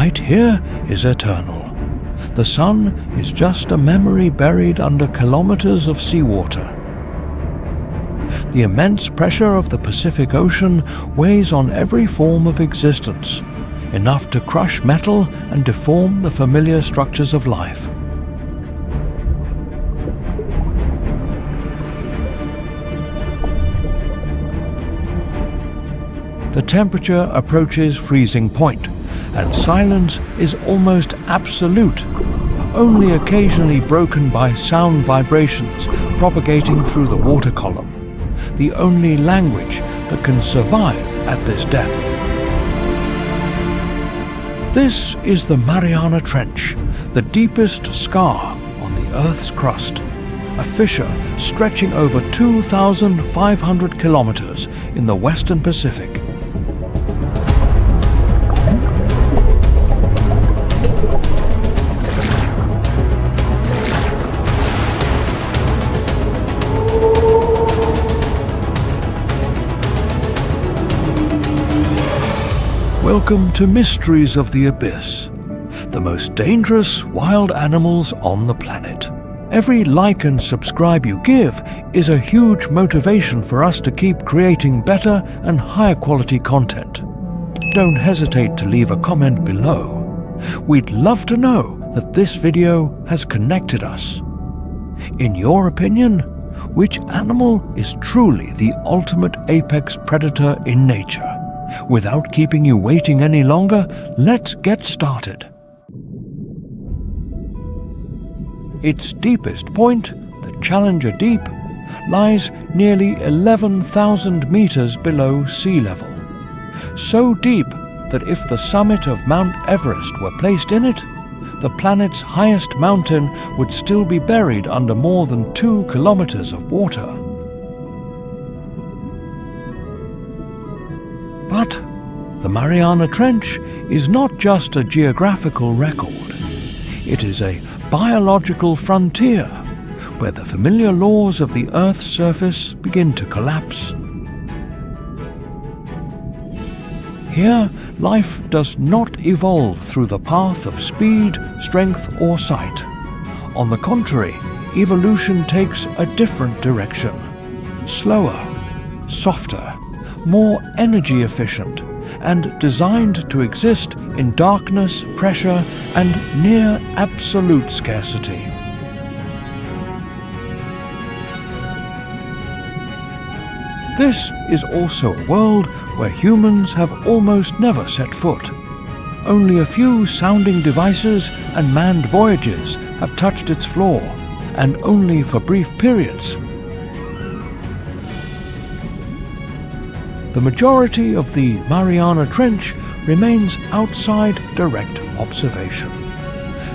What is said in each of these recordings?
light here is eternal. The sun is just a memory buried under kilometers of seawater. The immense pressure of the Pacific Ocean weighs on every form of existence, enough to crush metal and deform the familiar structures of life. The temperature approaches freezing point, and silence is almost absolute, only occasionally broken by sound vibrations propagating through the water column, the only language that can survive at this depth. This is the Mariana Trench, the deepest scar on the Earth's crust, a fissure stretching over 2,500 kilometers in the western Pacific. Welcome to Mysteries of the Abyss, the most dangerous wild animals on the planet. Every like and subscribe you give is a huge motivation for us to keep creating better and higher quality content. Don't hesitate to leave a comment below. We'd love to know that this video has connected us. In your opinion, which animal is truly the ultimate apex predator in nature? Without keeping you waiting any longer, let's get started. Its deepest point, the Challenger Deep, lies nearly 11,000 meters below sea level. So deep that if the summit of Mount Everest were placed in it, the planet's highest mountain would still be buried under more than 2 kilometers of water. But the Mariana Trench is not just a geographical record. It is a biological frontier where the familiar laws of the Earth's surface begin to collapse. Here, life does not evolve through the path of speed, strength, or sight. On the contrary, evolution takes a different direction. Slower, softer, more energy efficient, and designed to exist in darkness, pressure, and near absolute scarcity. This is also a world where humans have almost never set foot. Only a few sounding devices and manned voyages have touched its floor, and only for brief periods. The majority of the Mariana Trench remains outside direct observation,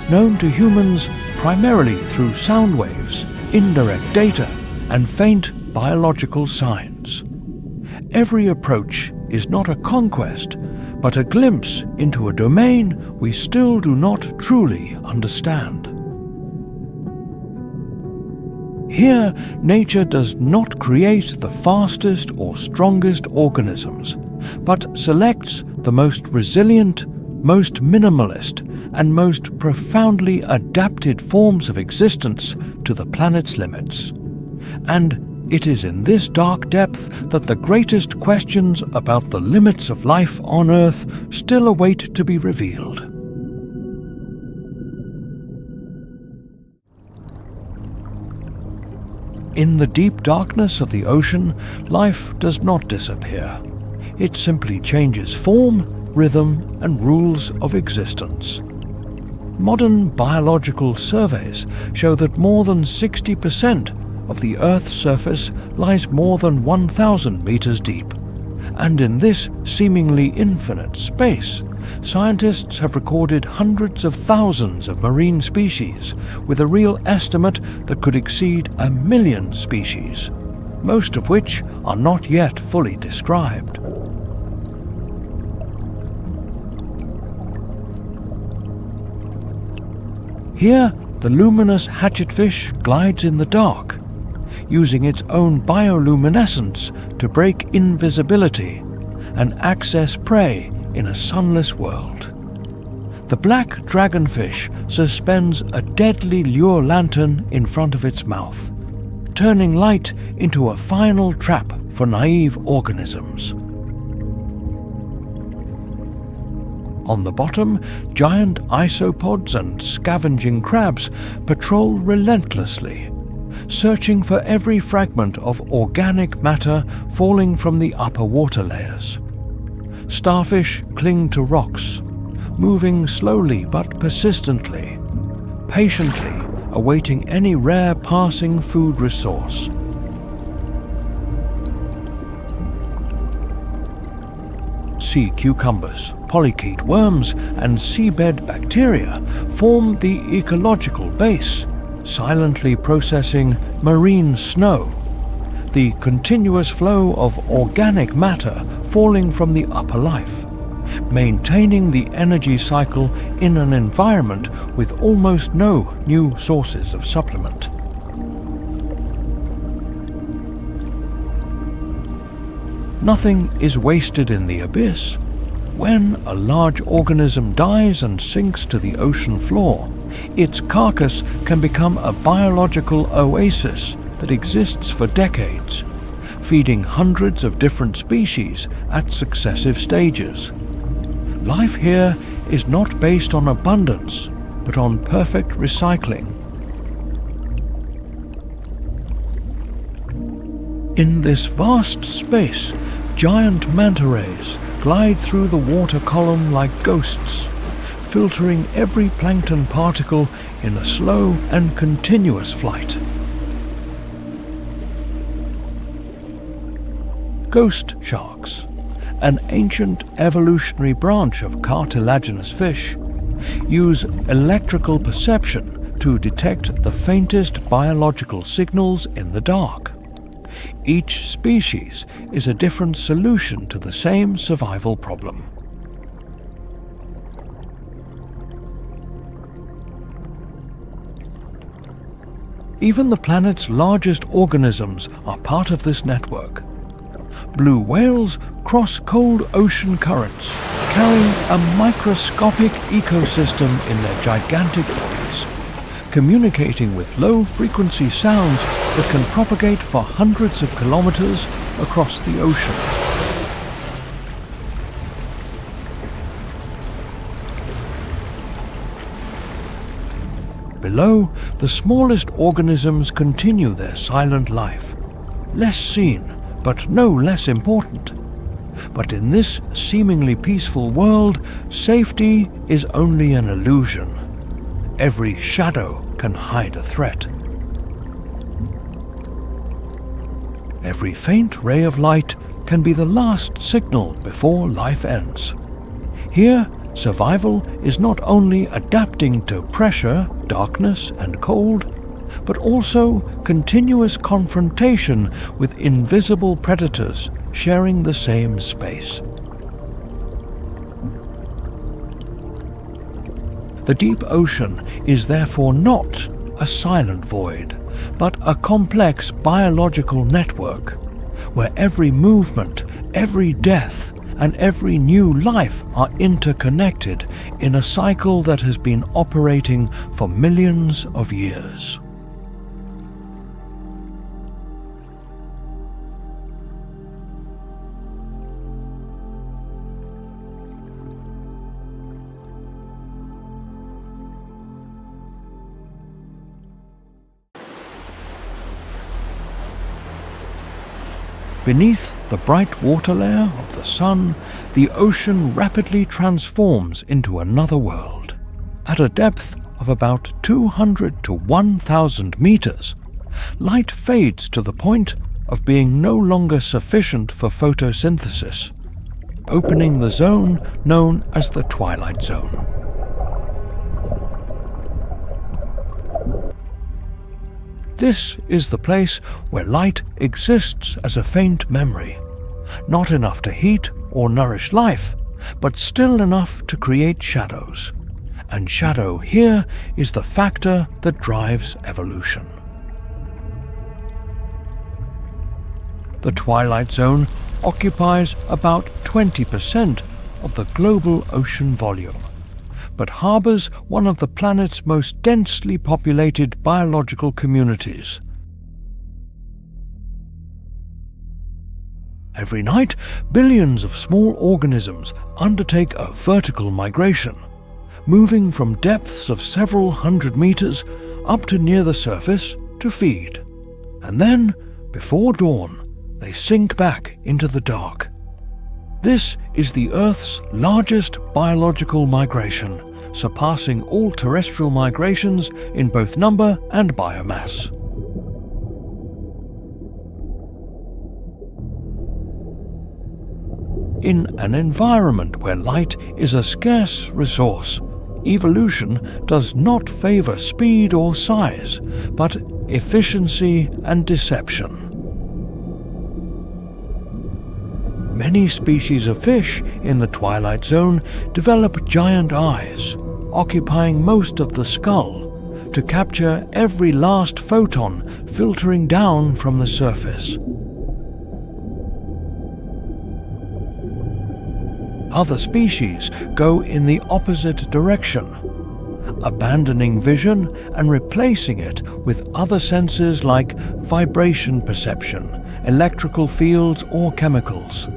known to humans primarily through sound waves, indirect data, and faint biological signs. Every approach is not a conquest, but a glimpse into a domain we still do not truly understand. Here, nature does not create the fastest or strongest organisms, but selects the most resilient, most minimalist, and most profoundly adapted forms of existence to the planet's limits. And it is in this dark depth that the greatest questions about the limits of life on Earth still await to be revealed. In the deep darkness of the ocean, life does not disappear. It simply changes form, rhythm, and rules of existence. Modern biological surveys show that more than 60% of the Earth's surface lies more than 1,000 meters deep. And in this seemingly infinite space, scientists have recorded hundreds of thousands of marine species, with a real estimate that could exceed 1 million species, most of which are not yet fully described. Here, the luminous hatchetfish glides in the dark, using its own bioluminescence to break invisibility and access prey in a sunless world. The black dragonfish suspends a deadly lure lantern in front of its mouth, turning light into a final trap for naive organisms. On the bottom, giant isopods and scavenging crabs patrol relentlessly, searching for every fragment of organic matter falling from the upper water layers. Starfish cling to rocks, moving slowly but persistently, patiently awaiting any rare passing food resource. Sea cucumbers, polychaete worms, and seabed bacteria form the ecological base, silently processing marine snow, the continuous flow of organic matter falling from the upper life, maintaining the energy cycle in an environment with almost no new sources of supplement. Nothing is wasted in the abyss. When a large organism dies and sinks to the ocean floor, its carcass can become a biological oasis that exists for decades, feeding hundreds of different species at successive stages. Life here is not based on abundance, but on perfect recycling. In this vast space, giant manta rays glide through the water column like ghosts, filtering every plankton particle in a slow and continuous flight. Ghost sharks, an ancient evolutionary branch of cartilaginous fish, use electrical perception to detect the faintest biological signals in the dark. Each species is a different solution to the same survival problem. Even the planet's largest organisms are part of this network. Blue whales cross cold ocean currents, carrying a microscopic ecosystem in their gigantic bodies, communicating with low-frequency sounds that can propagate for hundreds of kilometers across the ocean. Below, the smallest organisms continue their silent life, less seen, but no less important. But in this seemingly peaceful world, safety is only an illusion. Every shadow can hide a threat. Every faint ray of light can be the last signal before life ends. Here, survival is not only adapting to pressure, darkness, and cold, but also continuous confrontation with invisible predators sharing the same space. The deep ocean is therefore not a silent void, but a complex biological network, where every movement, every death, and every new life are interconnected in a cycle that has been operating for millions of years. Beneath the bright water layer of the sun, the ocean rapidly transforms into another world. At a depth of about 200 to 1,000 meters, light fades to the point of being no longer sufficient for photosynthesis, opening the zone known as the twilight zone. This is the place where light exists as a faint memory, not enough to heat or nourish life, but still enough to create shadows. And shadow here is the factor that drives evolution. The twilight zone occupies about 20% of the global ocean volume, but harbours one of the planet's most densely populated biological communities. Every night, billions of small organisms undertake a vertical migration, moving from depths of several hundred meters up to near the surface to feed. And then, before dawn, they sink back into the dark. This is the Earth's largest biological migration, surpassing all terrestrial migrations in both number and biomass. In an environment where light is a scarce resource, evolution does not favor speed or size, but efficiency and deception. Many species of fish in the twilight zone develop giant eyes, occupying most of the skull, to capture every last photon filtering down from the surface. Other species go in the opposite direction, abandoning vision and replacing it with other senses like vibration perception, electrical fields, or chemicals.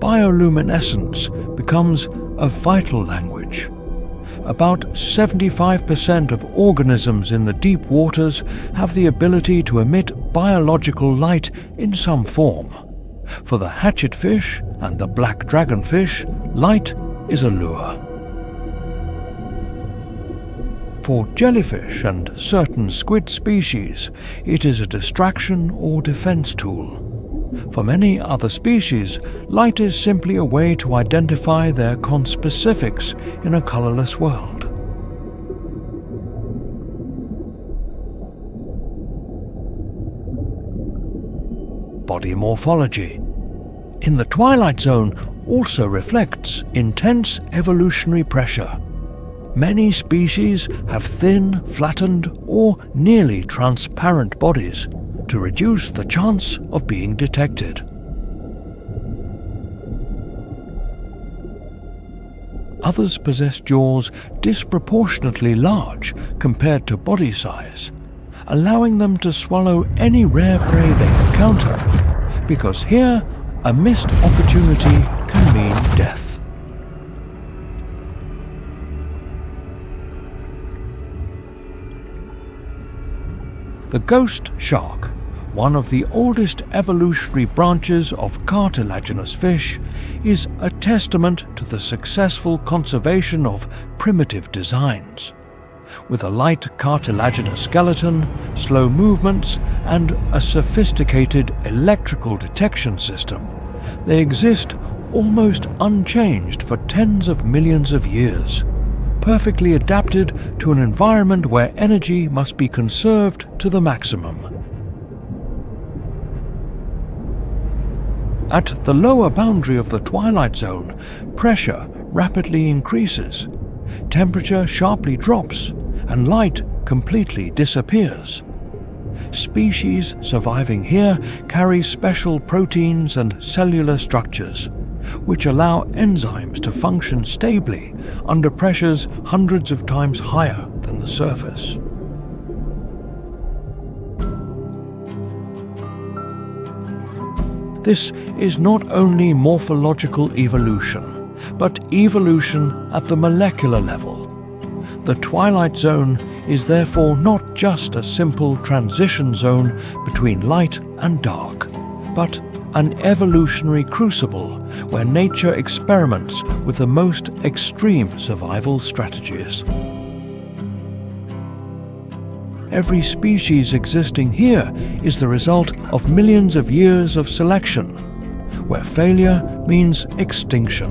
Bioluminescence becomes a vital language. About 75% of organisms in the deep waters have the ability to emit biological light in some form. For the hatchetfish and the black dragonfish, light is a lure. For jellyfish and certain squid species, it is a distraction or defense tool. For many other species, light is simply a way to identify their conspecifics in a colorless world. Body morphology in the twilight zone also reflects intense evolutionary pressure. Many species have thin, flattened, or nearly transparent bodies to reduce the chance of being detected. Others possess jaws disproportionately large compared to body size, allowing them to swallow any rare prey they encounter, because here a missed opportunity can mean death. The ghost shark, one of the oldest evolutionary branches of cartilaginous fish, is a testament to the successful conservation of primitive designs. With a light cartilaginous skeleton, slow movements, and a sophisticated electrical detection system, they exist almost unchanged for tens of millions of years, perfectly adapted to an environment where energy must be conserved to the maximum. At the lower boundary of the twilight zone, pressure rapidly increases, temperature sharply drops, and light completely disappears. Species surviving here carry special proteins and cellular structures, which allow enzymes to function stably under pressures hundreds of times higher than the surface. This is not only morphological evolution, but evolution at the molecular level. The twilight zone is therefore not just a simple transition zone between light and dark, but an evolutionary crucible where nature experiments with the most extreme survival strategies. Every species existing here is the result of millions of years of selection, where failure means extinction,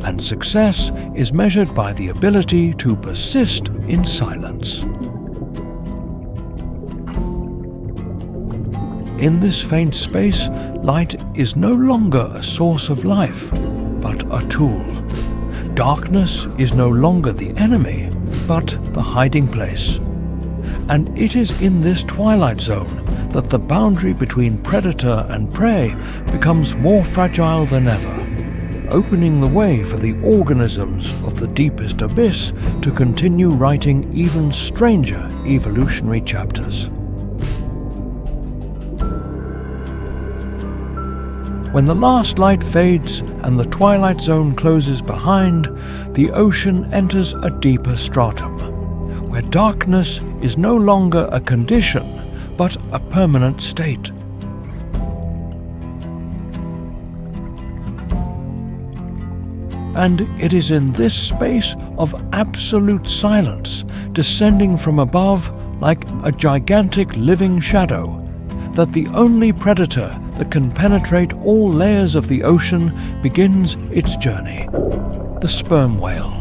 and success is measured by the ability to persist in silence. In this faint space, light is no longer a source of life, but a tool. Darkness is no longer the enemy, but the hiding place. And it is in this twilight zone that the boundary between predator and prey becomes more fragile than ever. opening the way for the organisms of the deepest abyss to continue writing even stranger evolutionary chapters. When the last light fades and the twilight zone closes behind, the ocean enters a deeper stratum, where darkness is no longer a condition, but a permanent state. And it is in this space of absolute silence, descending from above like a gigantic living shadow, that the only predator that can penetrate all layers of the ocean begins its journey: the sperm whale.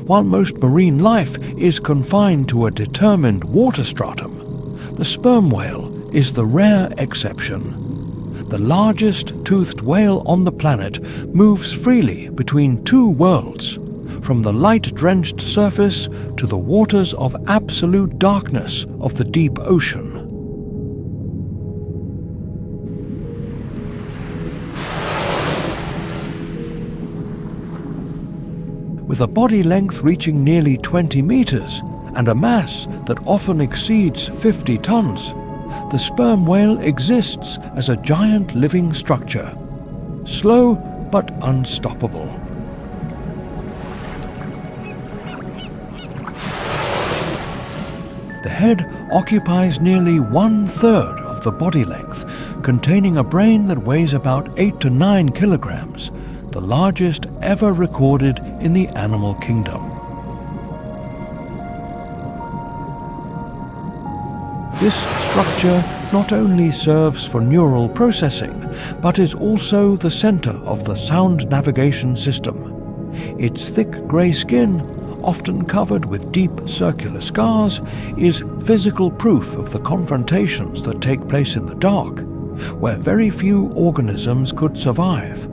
While most marine life is confined to a determined water stratum, the sperm whale is the rare exception. The largest toothed whale on the planet moves freely between two worlds, from the light-drenched surface to the waters of absolute darkness of the deep ocean. With a body length reaching nearly 20 meters and a mass that often exceeds 50 tons, the sperm whale exists as a giant living structure, slow but unstoppable. The head occupies nearly 1/3 of the body length, containing a brain that weighs about 8 to 9 kilograms, the largest ever recorded in the animal kingdom. This structure not only serves for neural processing, but is also the center of the sound navigation system. Its thick grey skin, often covered with deep circular scars, is physical proof of the confrontations that take place in the dark, where very few organisms could survive.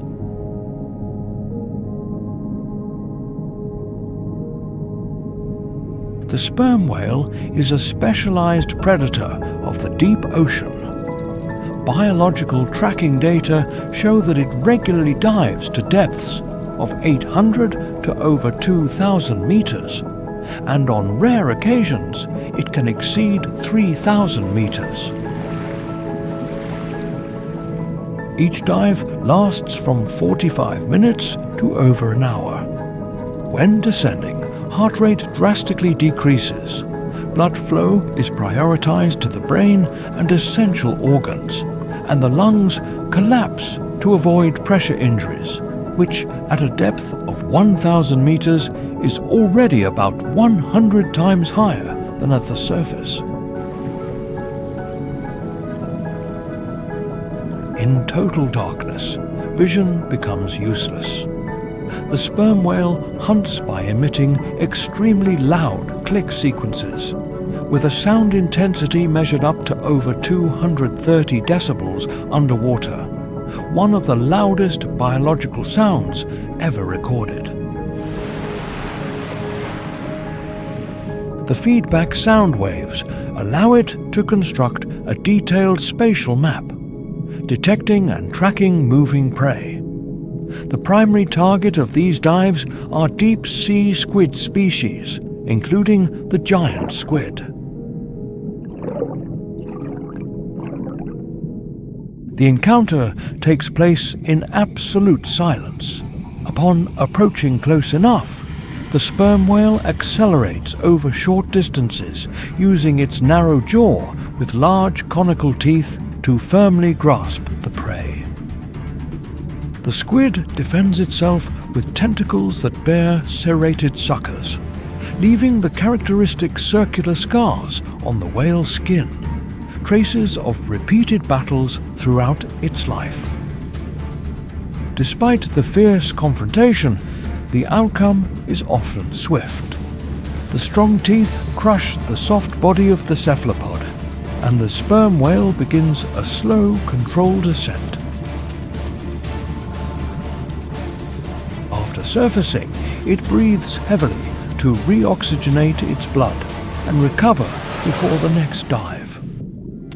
The sperm whale is a specialized predator of the deep ocean. Biological tracking data show that it regularly dives to depths of 800 to over 2,000 meters, and on rare occasions it can exceed 3,000 meters. Each dive lasts from 45 minutes to over an hour. When descending, heart rate drastically decreases. Blood flow is prioritized to the brain and essential organs, and the lungs collapse to avoid pressure injuries, which at a depth of 1,000 meters is already about 100 times higher than at the surface. In total darkness, vision becomes useless. The sperm whale hunts by emitting extremely loud click sequences, with a sound intensity measured up to over 230 decibels underwater, one of the loudest biological sounds ever recorded. The feedback sound waves allow it to construct a detailed spatial map, detecting and tracking moving prey. The primary target of these dives are deep-sea squid species, including the giant squid. The encounter takes place in absolute silence. Upon approaching close enough, the sperm whale accelerates over short distances, using its narrow jaw with large conical teeth to firmly grasp the prey. The squid defends itself with tentacles that bear serrated suckers, leaving the characteristic circular scars on the whale's skin, traces of repeated battles throughout its life. Despite the fierce confrontation, the outcome is often swift. The strong teeth crush the soft body of the cephalopod, and the sperm whale begins a slow, controlled ascent. surfacing, it breathes heavily to reoxygenate its blood and recover before the next dive.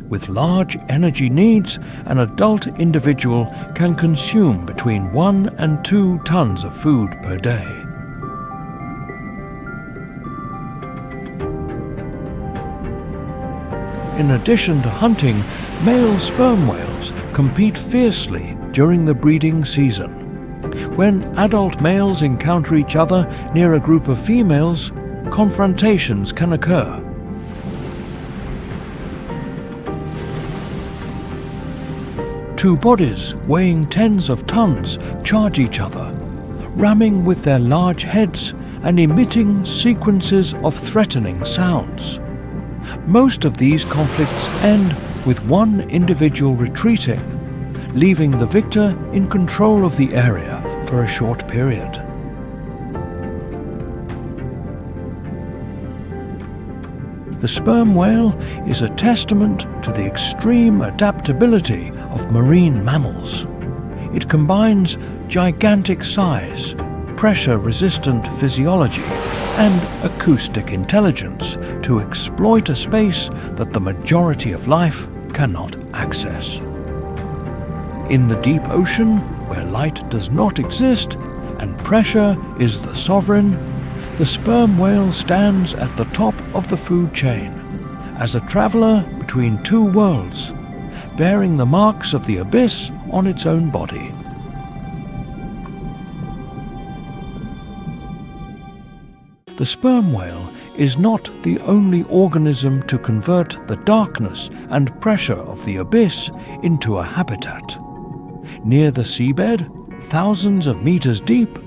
With large energy needs, an adult individual can consume between 1 and 2 tons of food per day. In addition to hunting, male sperm whales compete fiercely during the breeding season. When adult males encounter each other near a group of females, confrontations can occur. Two bodies weighing tens of tons charge each other, ramming with their large heads and emitting sequences of threatening sounds. Most of these conflicts end with one individual retreating, leaving the victor in control of the area for a short period. The sperm whale is a testament to the extreme adaptability of marine mammals. It combines gigantic size, pressure-resistant physiology, and acoustic intelligence to exploit a space that the majority of life cannot access. In the deep ocean, where light does not exist and pressure is the sovereign, the sperm whale stands at the top of the food chain, as a traveler between two worlds, bearing the marks of the abyss on its own body. The sperm whale is not the only organism to convert the darkness and pressure of the abyss into a habitat. Near the seabed, thousands of meters deep,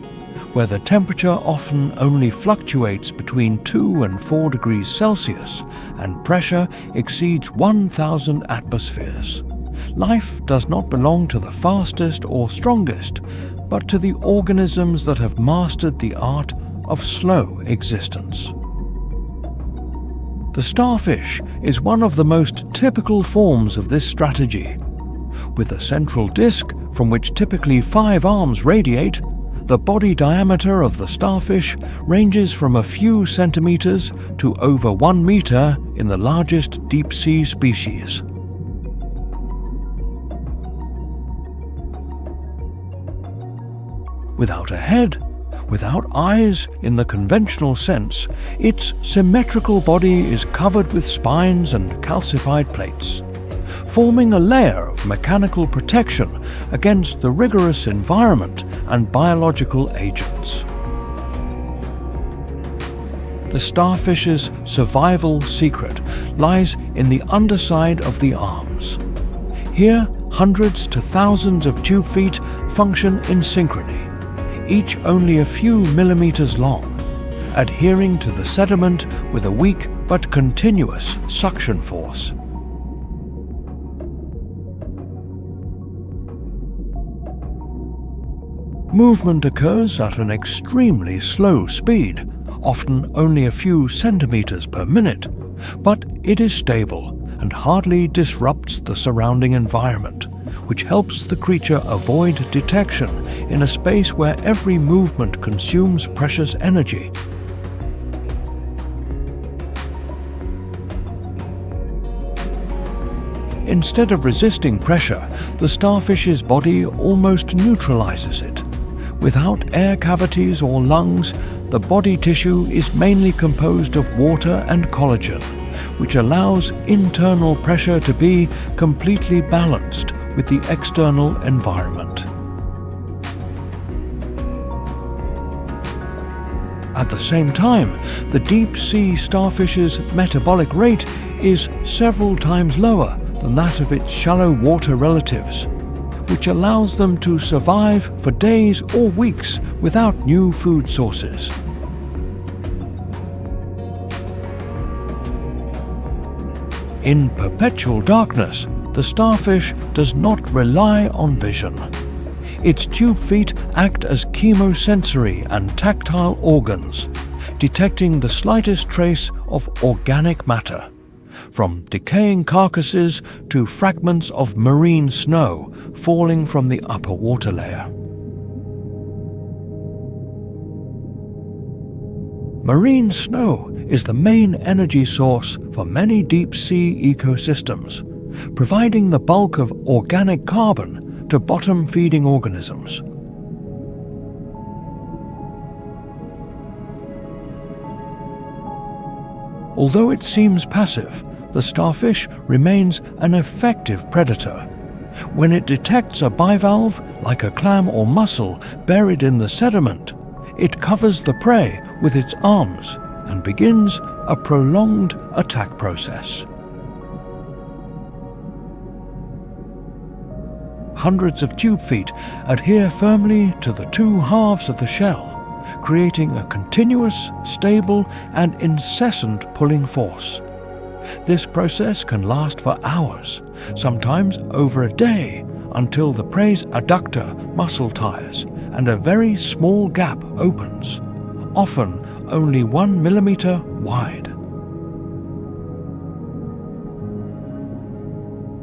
where the temperature often only fluctuates between 2 and 4 degrees Celsius and pressure exceeds 1,000 atmospheres, life does not belong to the fastest or strongest, but to the organisms that have mastered the art of slow existence. The starfish is one of the most typical forms of this strategy. With a central disc from which typically 5 arms radiate, the body diameter of the starfish ranges from a few centimeters to over 1 meter in the largest deep-sea species. Without a head, without eyes in the conventional sense, its symmetrical body is covered with spines and calcified plates, forming a layer of mechanical protection against the rigorous environment and biological agents. The starfish's survival secret lies in the underside of the arms. Here, hundreds to thousands of tube feet function in synchrony, each only a few millimeters long, adhering to the sediment with a weak but continuous suction force. Movement occurs at an extremely slow speed, often only a few centimeters per minute, but it is stable and hardly disrupts the surrounding environment, which helps the creature avoid detection in a space where every movement consumes precious energy. Instead of resisting pressure, the starfish's body almost neutralizes it. Without air cavities or lungs, the body tissue is mainly composed of water and collagen, which allows internal pressure to be completely balanced with the external environment. At the same time, the deep-sea starfish's metabolic rate is several times lower than that of its shallow water relatives, which allows them to survive for days or weeks without new food sources. In perpetual darkness, the starfish does not rely on vision. Its tube feet act as chemosensory and tactile organs, detecting the slightest trace of organic matter, from decaying carcasses to fragments of marine snow falling from the upper water layer. Marine snow is the main energy source for many deep-sea ecosystems, providing the bulk of organic carbon to bottom-feeding organisms. Although it seems passive, the starfish remains an effective predator. When it detects a bivalve, like a clam or mussel, buried in the sediment, it covers the prey with its arms and begins a prolonged attack process. Hundreds of tube feet adhere firmly to the two halves of the shell, creating a continuous, stable, and incessant pulling force. This process can last for hours, sometimes over a day, until the prey's adductor muscle tires and a very small gap opens, often only 1 millimeter wide.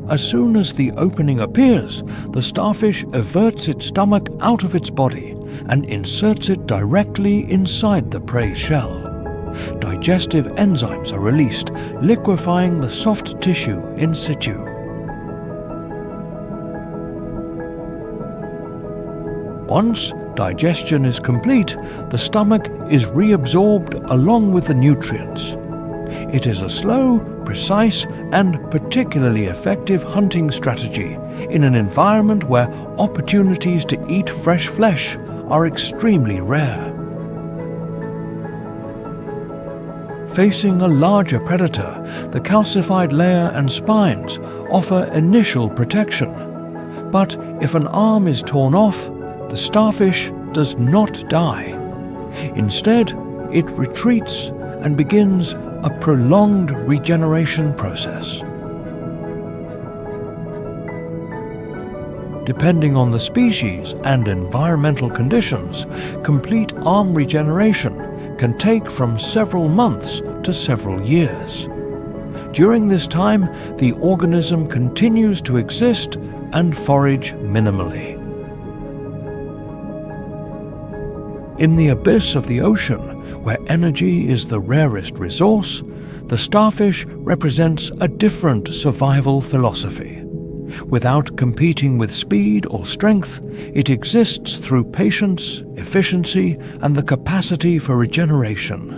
As soon as the opening appears, the starfish everts its stomach out of its body and inserts it directly inside the prey's shell. Digestive enzymes are released, liquefying the soft tissue in situ. Once digestion is complete, the stomach is reabsorbed along with the nutrients. It is a slow, precise, and particularly effective hunting strategy in an environment where opportunities to eat fresh flesh are extremely rare. Facing a larger predator, the calcified layer and spines offer initial protection. But if an arm is torn off, the starfish does not die. Instead, it retreats and begins a prolonged regeneration process. Depending on the species and environmental conditions, complete arm regeneration can take from several months to several years. During this time, the organism continues to exist and forage minimally. In the abyss of the ocean, where energy is the rarest resource, the starfish represents a different survival philosophy. Without competing with speed or strength, it exists through patience, efficiency, and the capacity for regeneration.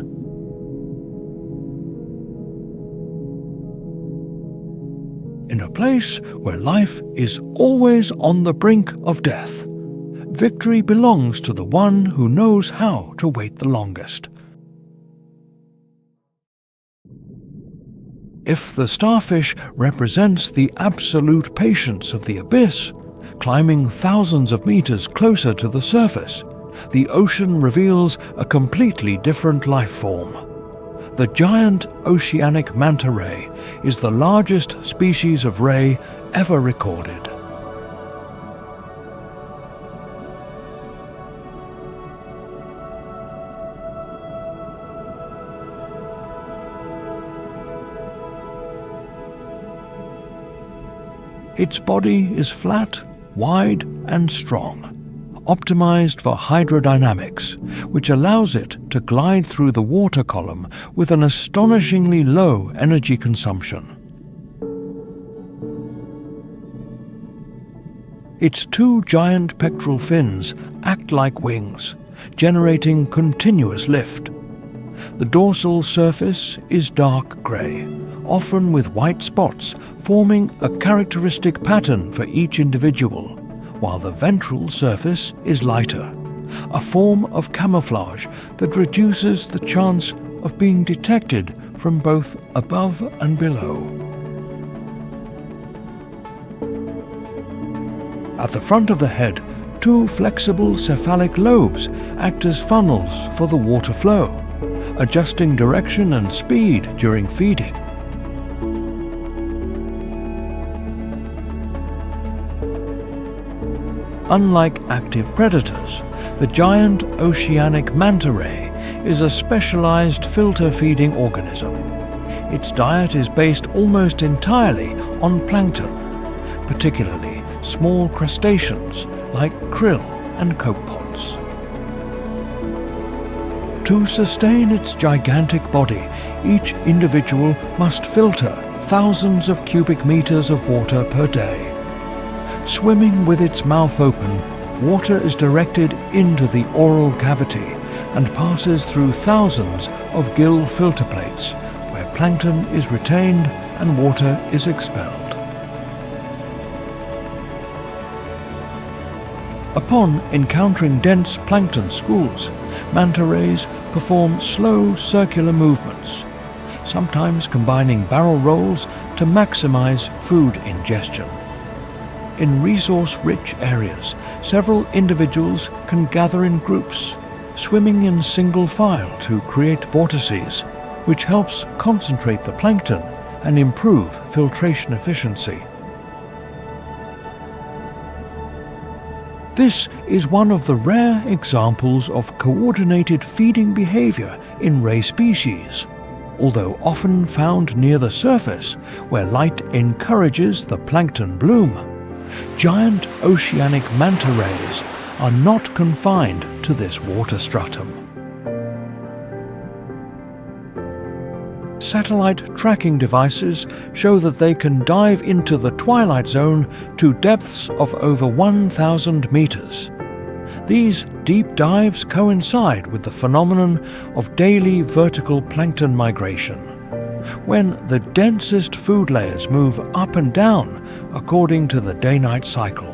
In a place where life is always on the brink of death, victory belongs to the one who knows how to wait the longest. If the starfish represents the absolute patience of the abyss, climbing thousands of meters closer to the surface, the ocean reveals a completely different life form. The giant oceanic manta ray is the largest species of ray ever recorded. Its body is flat, wide, and strong, optimized for hydrodynamics, which allows it to glide through the water column with an astonishingly low energy consumption. Its two giant pectoral fins act like wings, generating continuous lift. The dorsal surface is dark grey, often with white spots forming a characteristic pattern for each individual, while the ventral surface is lighter, a form of camouflage that reduces the chance of being detected from both above and below. At the front of the head, two flexible cephalic lobes act as funnels for the water flow, adjusting direction and speed during feeding. Unlike active predators, the giant oceanic manta ray is a specialized filter-feeding organism. Its diet is based almost entirely on plankton, particularly small crustaceans like krill and copepods. To sustain its gigantic body, each individual must filter thousands of cubic meters of water per day. Swimming with its mouth open, water is directed into the oral cavity and passes through thousands of gill filter plates, where plankton is retained and water is expelled. Upon encountering dense plankton schools, manta rays perform slow circular movements, sometimes combining barrel rolls to maximize food ingestion. In resource-rich areas, several individuals can gather in groups, swimming in single file to create vortices, which helps concentrate the plankton and improve filtration efficiency. This is one of the rare examples of coordinated feeding behavior in ray species, although often found near the surface where light encourages the plankton bloom. Giant oceanic manta rays are not confined to this water stratum. Satellite tracking devices show that they can dive into the twilight zone to depths of over 1,000 meters. These deep dives coincide with the phenomenon of daily vertical plankton migration, when the densest food layers move up and down according to the day-night cycle.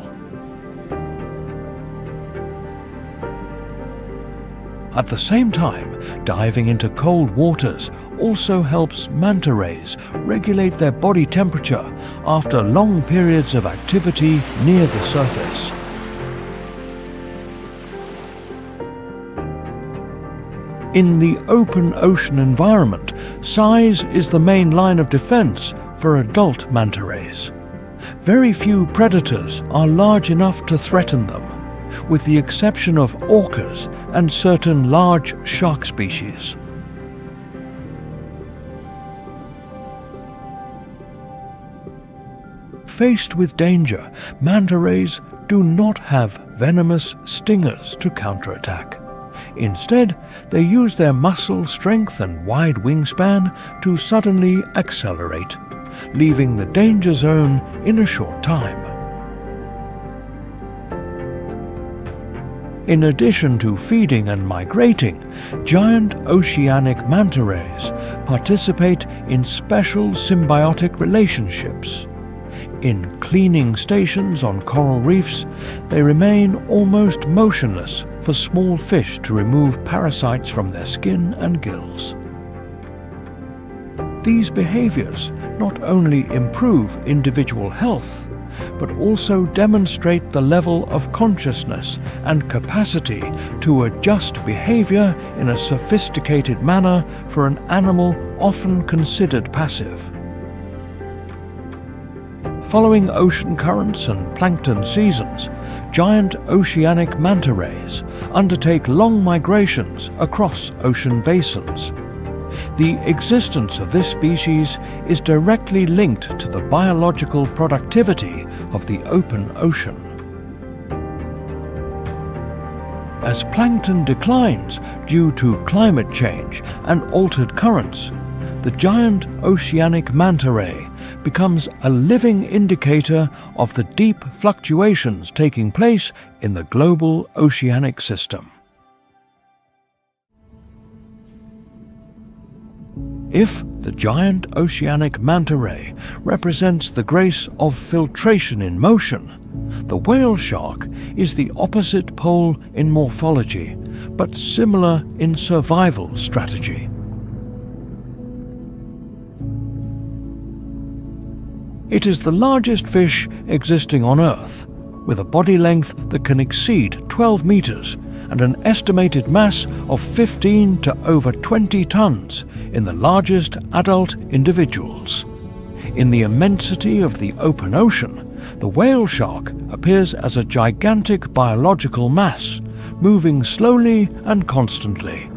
At the same time, diving into cold waters also helps manta rays regulate their body temperature after long periods of activity near the surface. In the open ocean environment, size is the main line of defense for adult manta rays. Very few predators are large enough to threaten them, with the exception of orcas and certain large shark species. Faced with danger, manta rays do not have venomous stingers to counterattack. Instead, they use their muscle strength and wide wingspan to suddenly accelerate, leaving the danger zone in a short time. In addition to feeding and migrating, giant oceanic manta rays participate in special symbiotic relationships. In cleaning stations on coral reefs, they remain almost motionless for small fish to remove parasites from their skin and gills. These behaviors not only improve individual health, but also demonstrate the level of consciousness and capacity to adjust behavior in a sophisticated manner for an animal often considered passive. Following ocean currents and plankton seasons, giant oceanic manta rays undertake long migrations across ocean basins. The existence of this species is directly linked to the biological productivity of the open ocean. As plankton declines due to climate change and altered currents, the giant oceanic manta ray becomes a living indicator of the deep fluctuations taking place in the global oceanic system. If the giant oceanic manta ray represents the grace of filtration in motion, the whale shark is the opposite pole in morphology, but similar in survival strategy. It is the largest fish existing on Earth, with a body length that can exceed 12 meters and an estimated mass of 15 to over 20 tons in the largest adult individuals. In the immensity of the open ocean, the whale shark appears as a gigantic biological mass, moving slowly and constantly.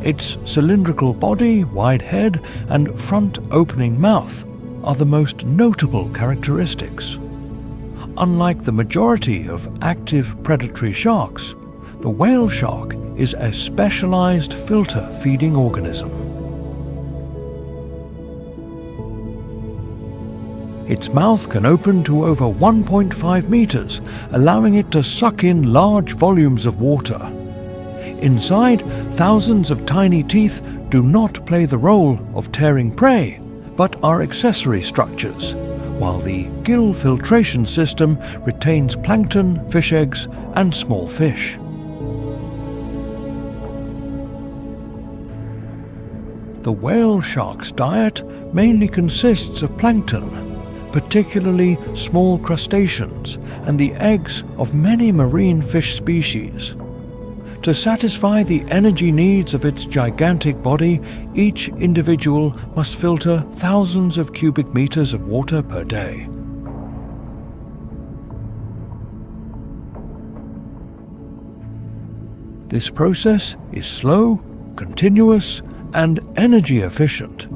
Its cylindrical body, wide head, and front opening mouth are the most notable characteristics. Unlike the majority of active predatory sharks, the whale shark is a specialized filter-feeding organism. Its mouth can open to over 1.5 meters, allowing it to suck in large volumes of water. Inside, thousands of tiny teeth do not play the role of tearing prey, but are accessory structures, while the gill filtration system retains plankton, fish eggs, and small fish. The whale shark's diet mainly consists of plankton, particularly small crustaceans and the eggs of many marine fish species. To satisfy the energy needs of its gigantic body, each individual must filter thousands of cubic meters of water per day. This process is slow, continuous, and energy efficient,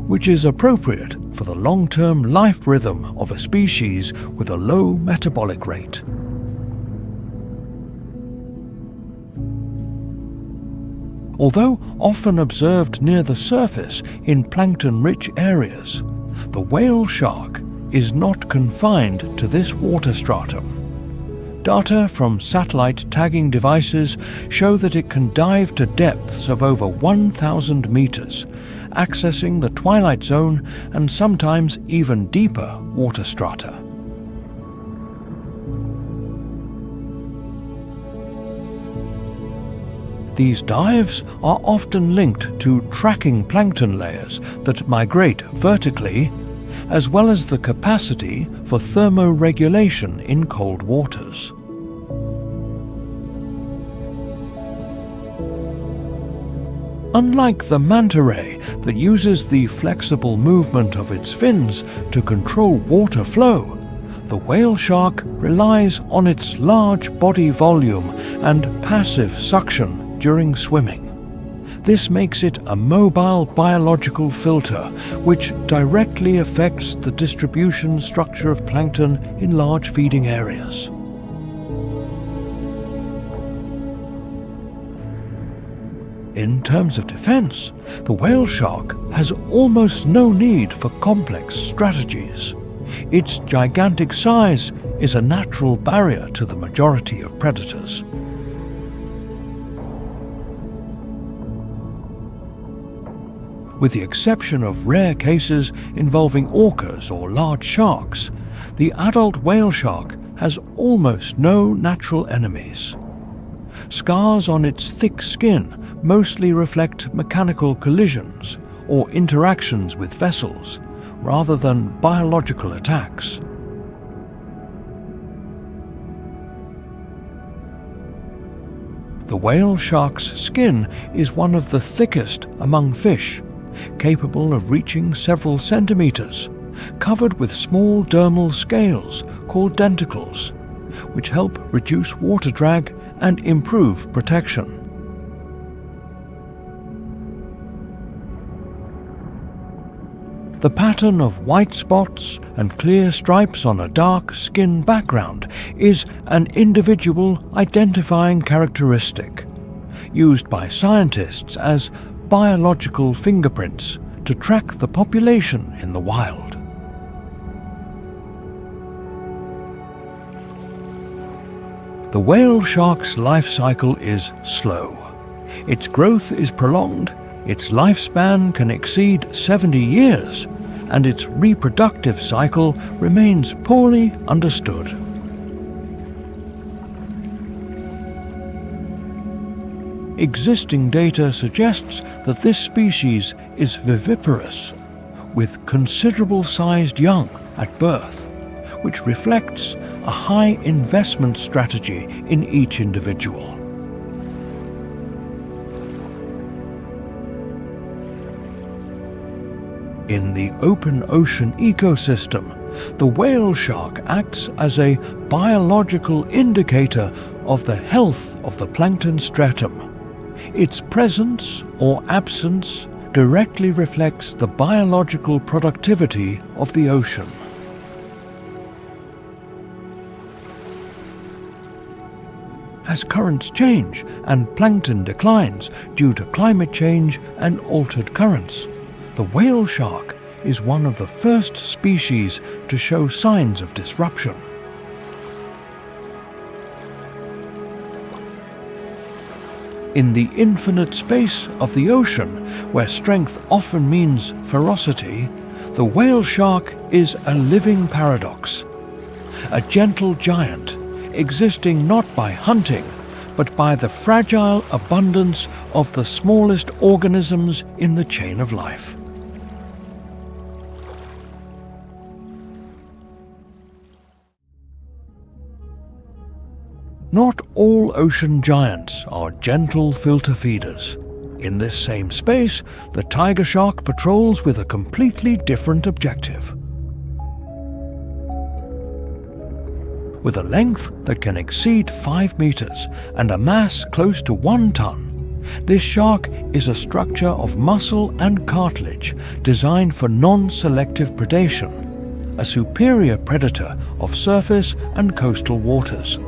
which is appropriate for the long-term life rhythm of a species with a low metabolic rate. Although often observed near the surface in plankton-rich areas, the whale shark is not confined to this water stratum. Data from satellite tagging devices show that it can dive to depths of over 1,000 meters, accessing the twilight zone and sometimes even deeper water strata. These dives are often linked to tracking plankton layers that migrate vertically, as well as the capacity for thermoregulation in cold waters. Unlike the manta ray that uses the flexible movement of its fins to control water flow, the whale shark relies on its large body volume and passive suction during swimming. This makes it a mobile biological filter, which directly affects the distribution structure of plankton in large feeding areas. In terms of defense, the whale shark has almost no need for complex strategies. Its gigantic size is a natural barrier to the majority of predators. With the exception of rare cases involving orcas or large sharks, the adult whale shark has almost no natural enemies. Scars on its thick skin mostly reflect mechanical collisions or interactions with vessels, rather than biological attacks. The whale shark's skin is one of the thickest among fish, capable of reaching several centimeters, covered with small dermal scales called denticles, which help reduce water drag and improve protection. The pattern of white spots and clear stripes on a dark skin background is an individual identifying characteristic, used by scientists as biological fingerprints to track the population in the wild. The whale shark's life cycle is slow. Its growth is prolonged, its lifespan can exceed 70 years, and its reproductive cycle remains poorly understood. Existing data suggests that this species is viviparous, with considerable-sized young at birth, which reflects a high investment strategy in each individual. In the open ocean ecosystem, the whale shark acts as a biological indicator of the health of the plankton stratum. Its presence or absence directly reflects the biological productivity of the ocean. as currents change and plankton declines due to climate change and altered currents. The whale shark is one of the first species to show signs of disruption. In the infinite space of the ocean, where strength often means ferocity, the whale shark is a living paradox. A gentle giant, existing not by hunting, but by the fragile abundance of the smallest organisms in the chain of life. Not all ocean giants are gentle filter feeders. In this same space, the tiger shark patrols with a completely different objective. With a length that can exceed 5 meters and a mass close to 1 ton, this shark is a structure of muscle and cartilage designed for non-selective predation, a superior predator of surface and coastal waters.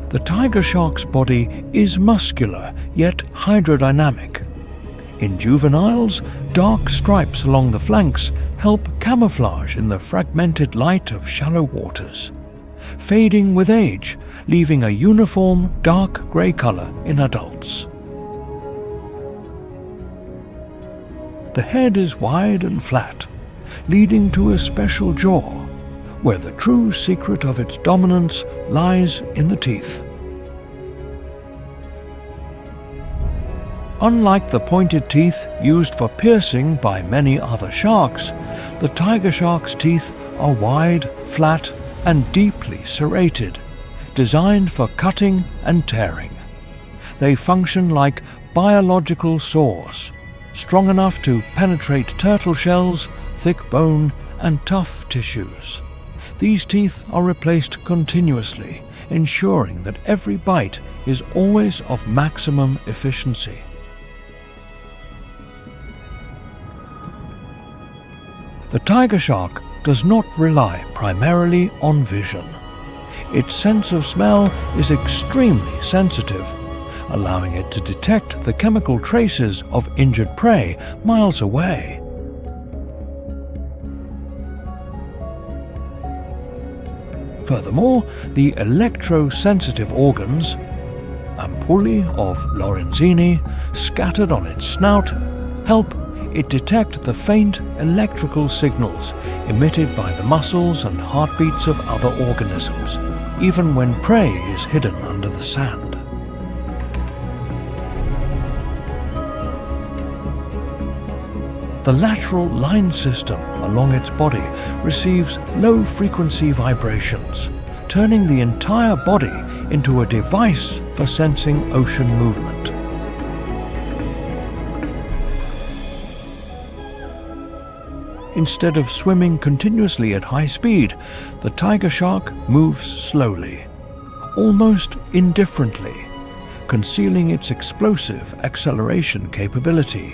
The tiger shark's body is muscular yet hydrodynamic. In juveniles, dark stripes along the flanks help camouflage in the fragmented light of shallow waters, fading with age, leaving a uniform dark grey colour in adults. The head is wide and flat, leading to a special jaw, where the true secret of its dominance lies in the teeth. Unlike the pointed teeth used for piercing by many other sharks, the tiger shark's teeth are wide, flat, and deeply serrated, designed for cutting and tearing. They function like biological saws, strong enough to penetrate turtle shells, thick bone, and tough tissues. These teeth are replaced continuously, ensuring that every bite is always of maximum efficiency. The tiger shark does not rely primarily on vision. Its sense of smell is extremely sensitive, allowing it to detect the chemical traces of injured prey miles away. Furthermore, the electrosensitive organs, ampullae of Lorenzini, scattered on its snout, help it detect the faint electrical signals emitted by the muscles and heartbeats of other organisms, even when prey is hidden under the sand. The lateral line system along its body receives low-frequency vibrations, turning the entire body into a device for sensing ocean movement. Instead of swimming continuously at high speed, the tiger shark moves slowly, almost indifferently, concealing its explosive acceleration capability.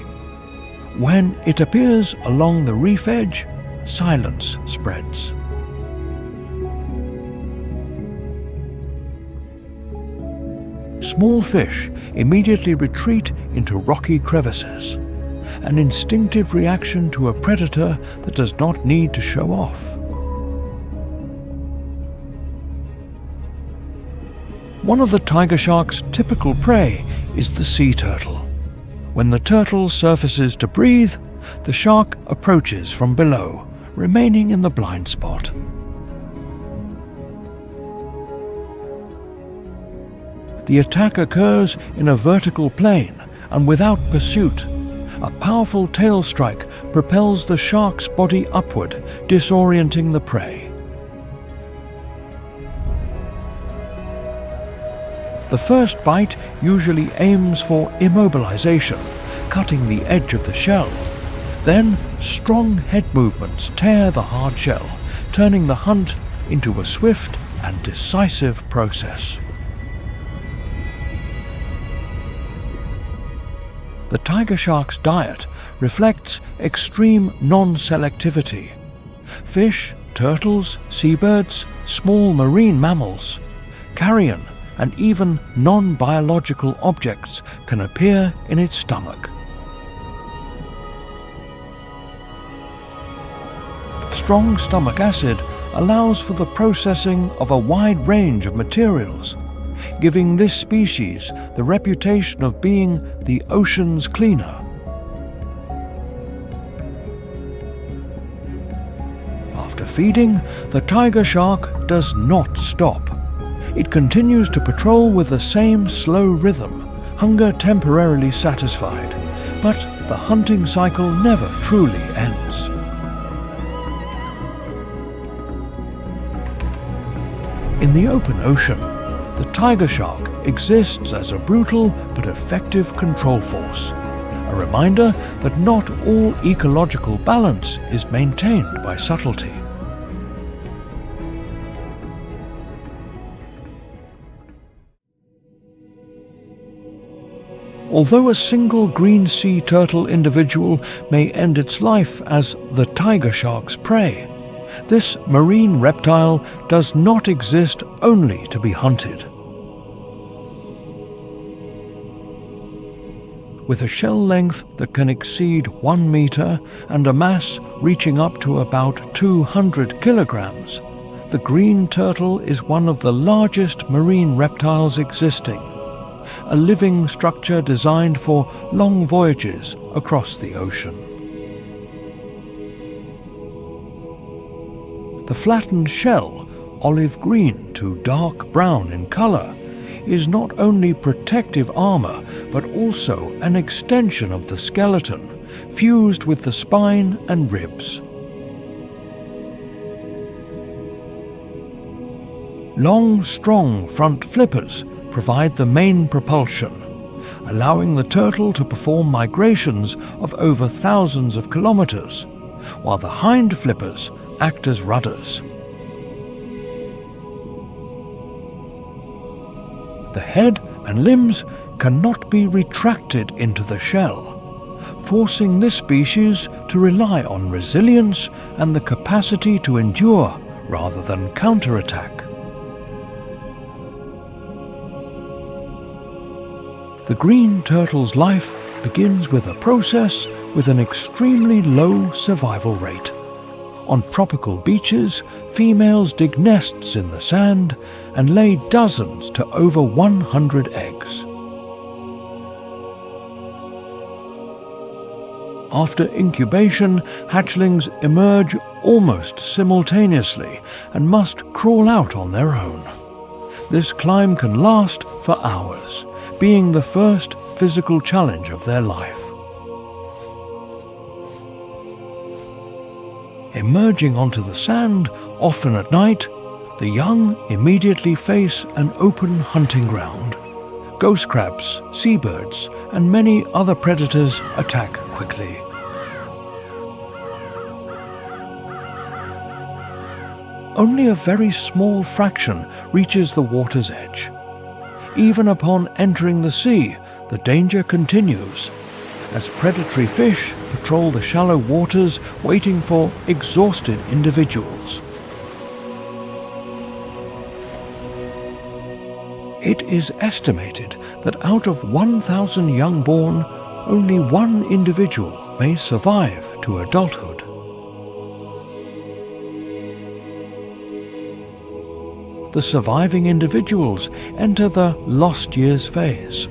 When it appears along the reef edge, silence spreads. Small fish immediately retreat into rocky crevices, an instinctive reaction to a predator that does not need to show off. One of the tiger shark's typical prey is the sea turtle. When the turtle surfaces to breathe, the shark approaches from below, remaining in the blind spot. The attack occurs in a vertical plane and without pursuit. A powerful tail strike propels the shark's body upward, disorienting the prey. The first bite usually aims for immobilization, cutting the edge of the shell. Then, strong head movements tear the hard shell, turning the hunt into a swift and decisive process. The tiger shark's diet reflects extreme non-selectivity. Fish, turtles, seabirds, small marine mammals, carrion, and even non-biological objects can appear in its stomach. Strong stomach acid allows for the processing of a wide range of materials, giving this species the reputation of being the ocean's cleaner. After feeding, the tiger shark does not stop. It continues to patrol with the same slow rhythm, hunger temporarily satisfied, but the hunting cycle never truly ends. In the open ocean, the tiger shark exists as a brutal but effective control force, a reminder that not all ecological balance is maintained by subtlety. Although a single green sea turtle individual may end its life as the tiger shark's prey, this marine reptile does not exist only to be hunted. With a shell length that can exceed 1 meter and a mass reaching up to about 200 kilograms, the green turtle is one of the largest marine reptiles existing, a living structure designed for long voyages across the ocean. The flattened shell, olive green to dark brown in color, is not only protective armor but also an extension of the skeleton, fused with the spine and ribs. Long, strong front flippers provide the main propulsion, allowing the turtle to perform migrations of over thousands of kilometers, while the hind flippers act as rudders. The head and limbs cannot be retracted into the shell, forcing this species to rely on resilience and the capacity to endure rather than counterattack. The green turtle's life begins with a process with an extremely low survival rate. On tropical beaches, females dig nests in the sand and lay dozens to over 100 eggs. After incubation, hatchlings emerge almost simultaneously and must crawl out on their own. This climb can last for hours, being the first physical challenge of their life. Emerging onto the sand, often at night, the young immediately face an open hunting ground. Ghost crabs, seabirds, and many other predators attack quickly. Only a very small fraction reaches the water's edge. Even upon entering the sea, the danger continues, as predatory fish patrol the shallow waters waiting for exhausted individuals. It is estimated that out of 1,000 young born, only one individual may survive to adulthood. The surviving individuals enter the lost years phase.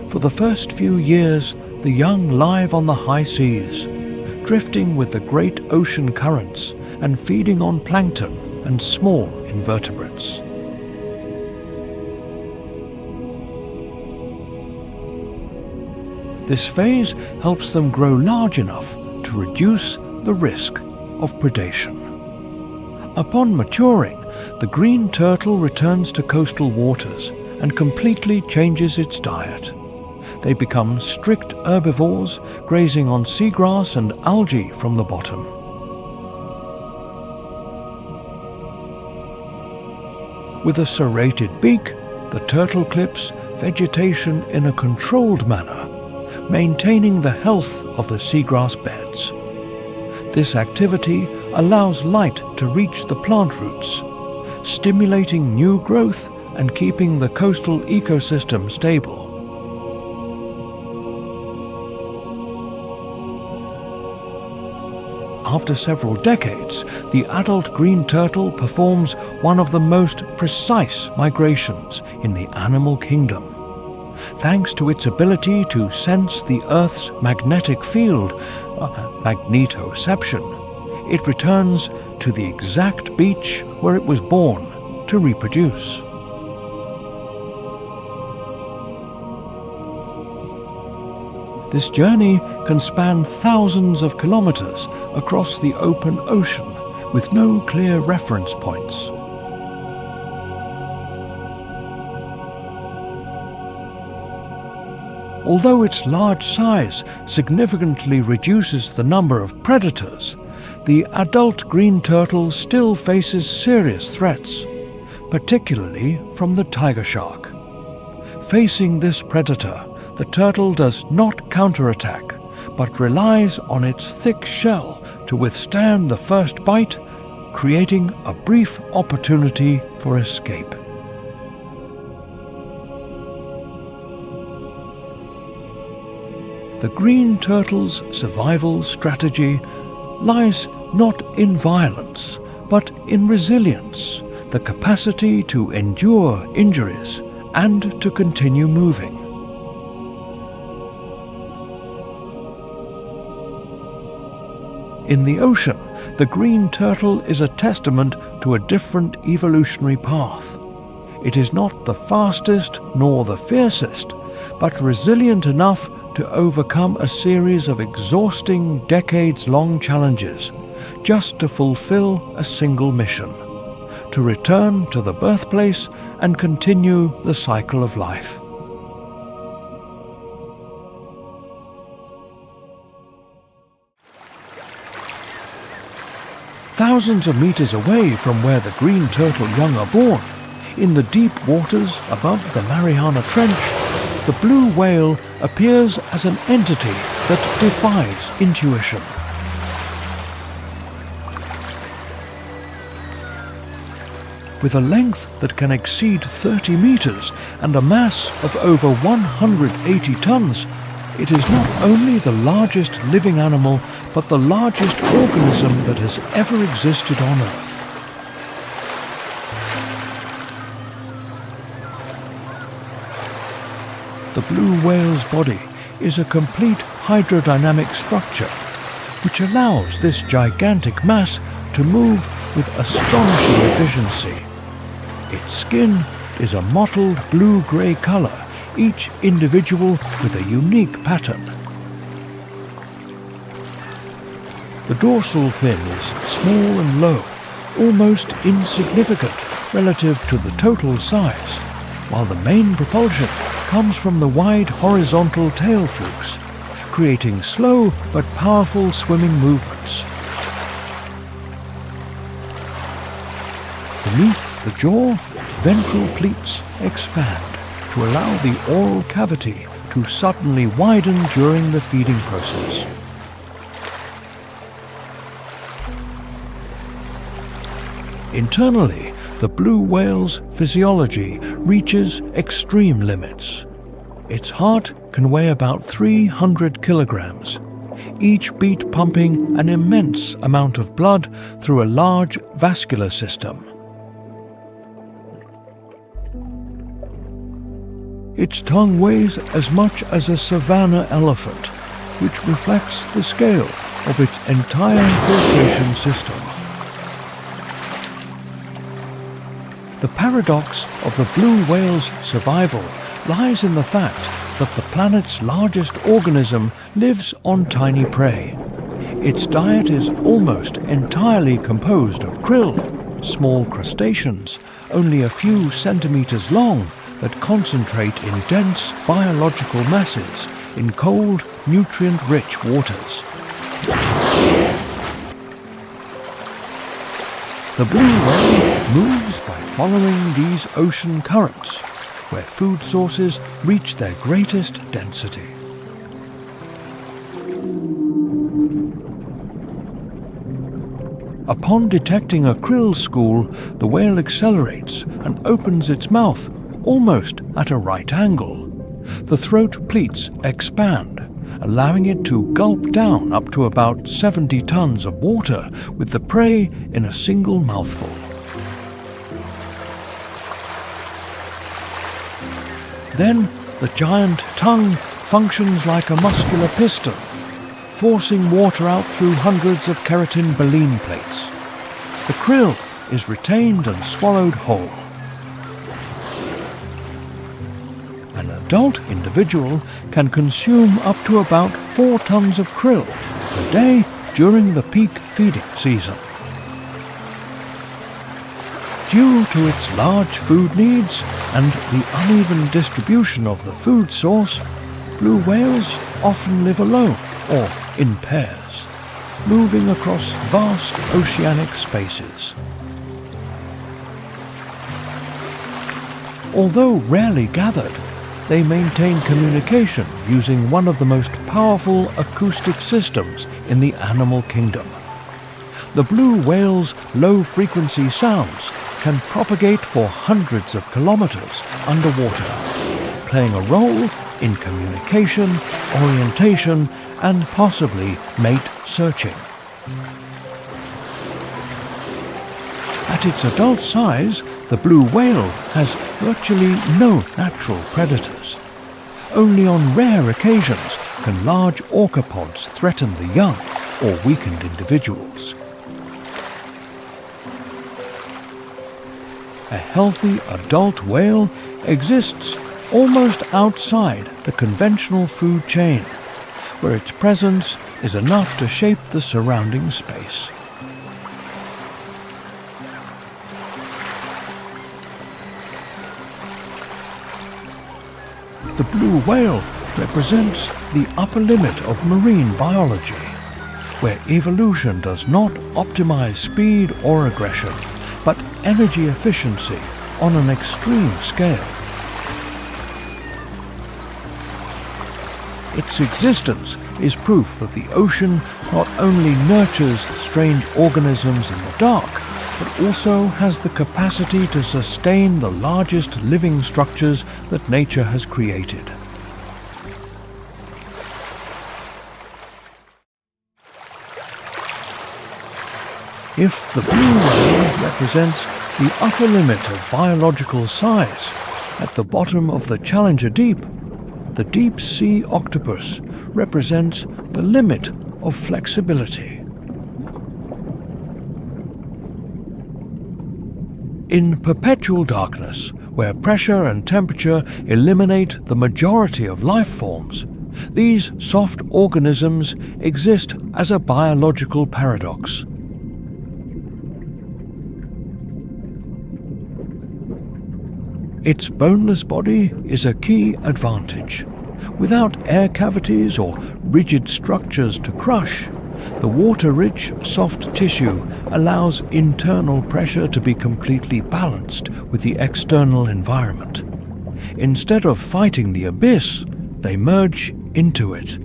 For the first few years, the young live on the high seas, drifting with the great ocean currents and feeding on plankton and small invertebrates. This phase helps them grow large enough to reduce the risk of predation. Upon maturing, the green turtle returns to coastal waters and completely changes its diet. They become strict herbivores, grazing on seagrass and algae from the bottom. With a serrated beak, the turtle clips vegetation in a controlled manner, maintaining the health of the seagrass beds. This activity allows light to reach the plant roots, stimulating new growth and keeping the coastal ecosystem stable. After several decades, the adult green turtle performs one of the most precise migrations in the animal kingdom. Thanks to its ability to sense the Earth's magnetic field, magnetoception, it returns to the exact beach where it was born to reproduce. This journey can span thousands of kilometers across the open ocean with no clear reference points. Although its large size significantly reduces the number of predators, the adult green turtle still faces serious threats, particularly from the tiger shark. Facing this predator, the turtle does not counterattack, but relies on its thick shell to withstand the first bite, creating a brief opportunity for escape. The green turtle's survival strategy lies not in violence, but in resilience, the capacity to endure injuries and to continue moving. In the ocean, the green turtle is a testament to a different evolutionary path. It is not the fastest nor the fiercest, but resilient enough to overcome a series of exhausting, decades-long challenges, just to fulfill a single mission: to return to the birthplace and continue the cycle of life. Thousands of meters away from where the green turtle young are born, in the deep waters above the Mariana Trench, the blue whale appears as an entity that defies intuition. With a length that can exceed 30 meters and a mass of over 180 tons, it is not only the largest living animal, but the largest organism that has ever existed on Earth. The blue whale's body is a complete hydrodynamic structure, which allows this gigantic mass to move with astonishing efficiency. Its skin is a mottled blue-grey color, each individual with a unique pattern. The dorsal fin is small and low, almost insignificant relative to the total size, while the main propulsion comes from the wide horizontal tail flukes, creating slow but powerful swimming movements. Beneath the jaw, ventral pleats expand to allow the oral cavity to suddenly widen during the feeding process. Internally, the blue whale's physiology reaches extreme limits. Its heart can weigh about 300 kilograms, each beat pumping an immense amount of blood through a large vascular system. Its tongue weighs as much as a savanna elephant, which reflects the scale of its entire filtration system. The paradox of the blue whale's survival lies in the fact that the planet's largest organism lives on tiny prey. Its diet is almost entirely composed of krill, small crustaceans, only a few centimeters long, that concentrate in dense biological masses in cold, nutrient-rich waters. The blue whale moves by following these ocean currents, where food sources reach their greatest density. Upon detecting a krill school, the whale accelerates and opens its mouth almost at a right angle. The throat pleats expand, allowing it to gulp down up to about 70 tons of water with the prey in a single mouthful. Then the giant tongue functions like a muscular piston, forcing water out through hundreds of keratin baleen plates. The krill is retained and swallowed whole. An adult individual can consume up to about 4 tons of krill per day during the peak feeding season. Due to its large food needs and the uneven distribution of the food source, blue whales often live alone or in pairs, moving across vast oceanic spaces. Although rarely gathered, they maintain communication using one of the most powerful acoustic systems in the animal kingdom. The blue whale's low-frequency sounds can propagate for hundreds of kilometers underwater, playing a role in communication, orientation, and possibly mate searching. At its adult size, the blue whale has virtually no natural predators. Only on rare occasions can large orcapods threaten the young or weakened individuals. A healthy adult whale exists almost outside the conventional food chain, where its presence is enough to shape the surrounding space. The blue whale represents the upper limit of marine biology, where evolution does not optimize speed or aggression, but energy efficiency on an extreme scale. Its existence is proof that the ocean not only nurtures strange organisms in the dark, but also has the capacity to sustain the largest living structures that nature has created. If the blue whale represents the upper limit of biological size, at the bottom of the Challenger Deep, the deep-sea octopus represents the limit of flexibility. In perpetual darkness, where pressure and temperature eliminate the majority of life forms, these soft organisms exist as a biological paradox. Its boneless body is a key advantage. Without air cavities or rigid structures to crush, the water-rich, soft tissue allows internal pressure to be completely balanced with the external environment. Instead of fighting the abyss, they merge into it.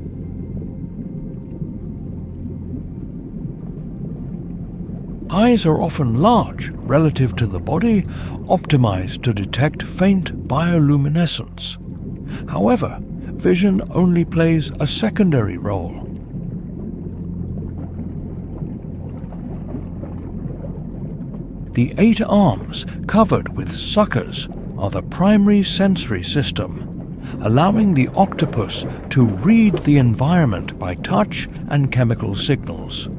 Eyes are often large relative to the body, optimized to detect faint bioluminescence. However, vision only plays a secondary role. The 8 arms covered with suckers are the primary sensory system, allowing the octopus to read the environment by touch and chemical signals.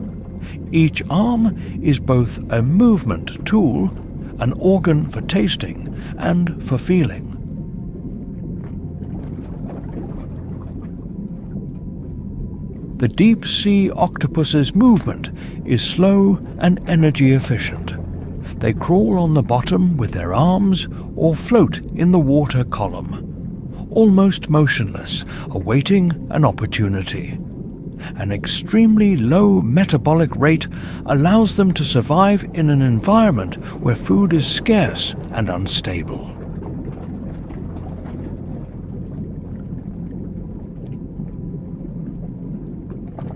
Each arm is both a movement tool, an organ for tasting, and for feeling. The deep-sea octopus's movement is slow and energy efficient. They crawl on the bottom with their arms or float in the water column, almost motionless, awaiting an opportunity. An extremely low metabolic rate allows them to survive in an environment where food is scarce and unstable.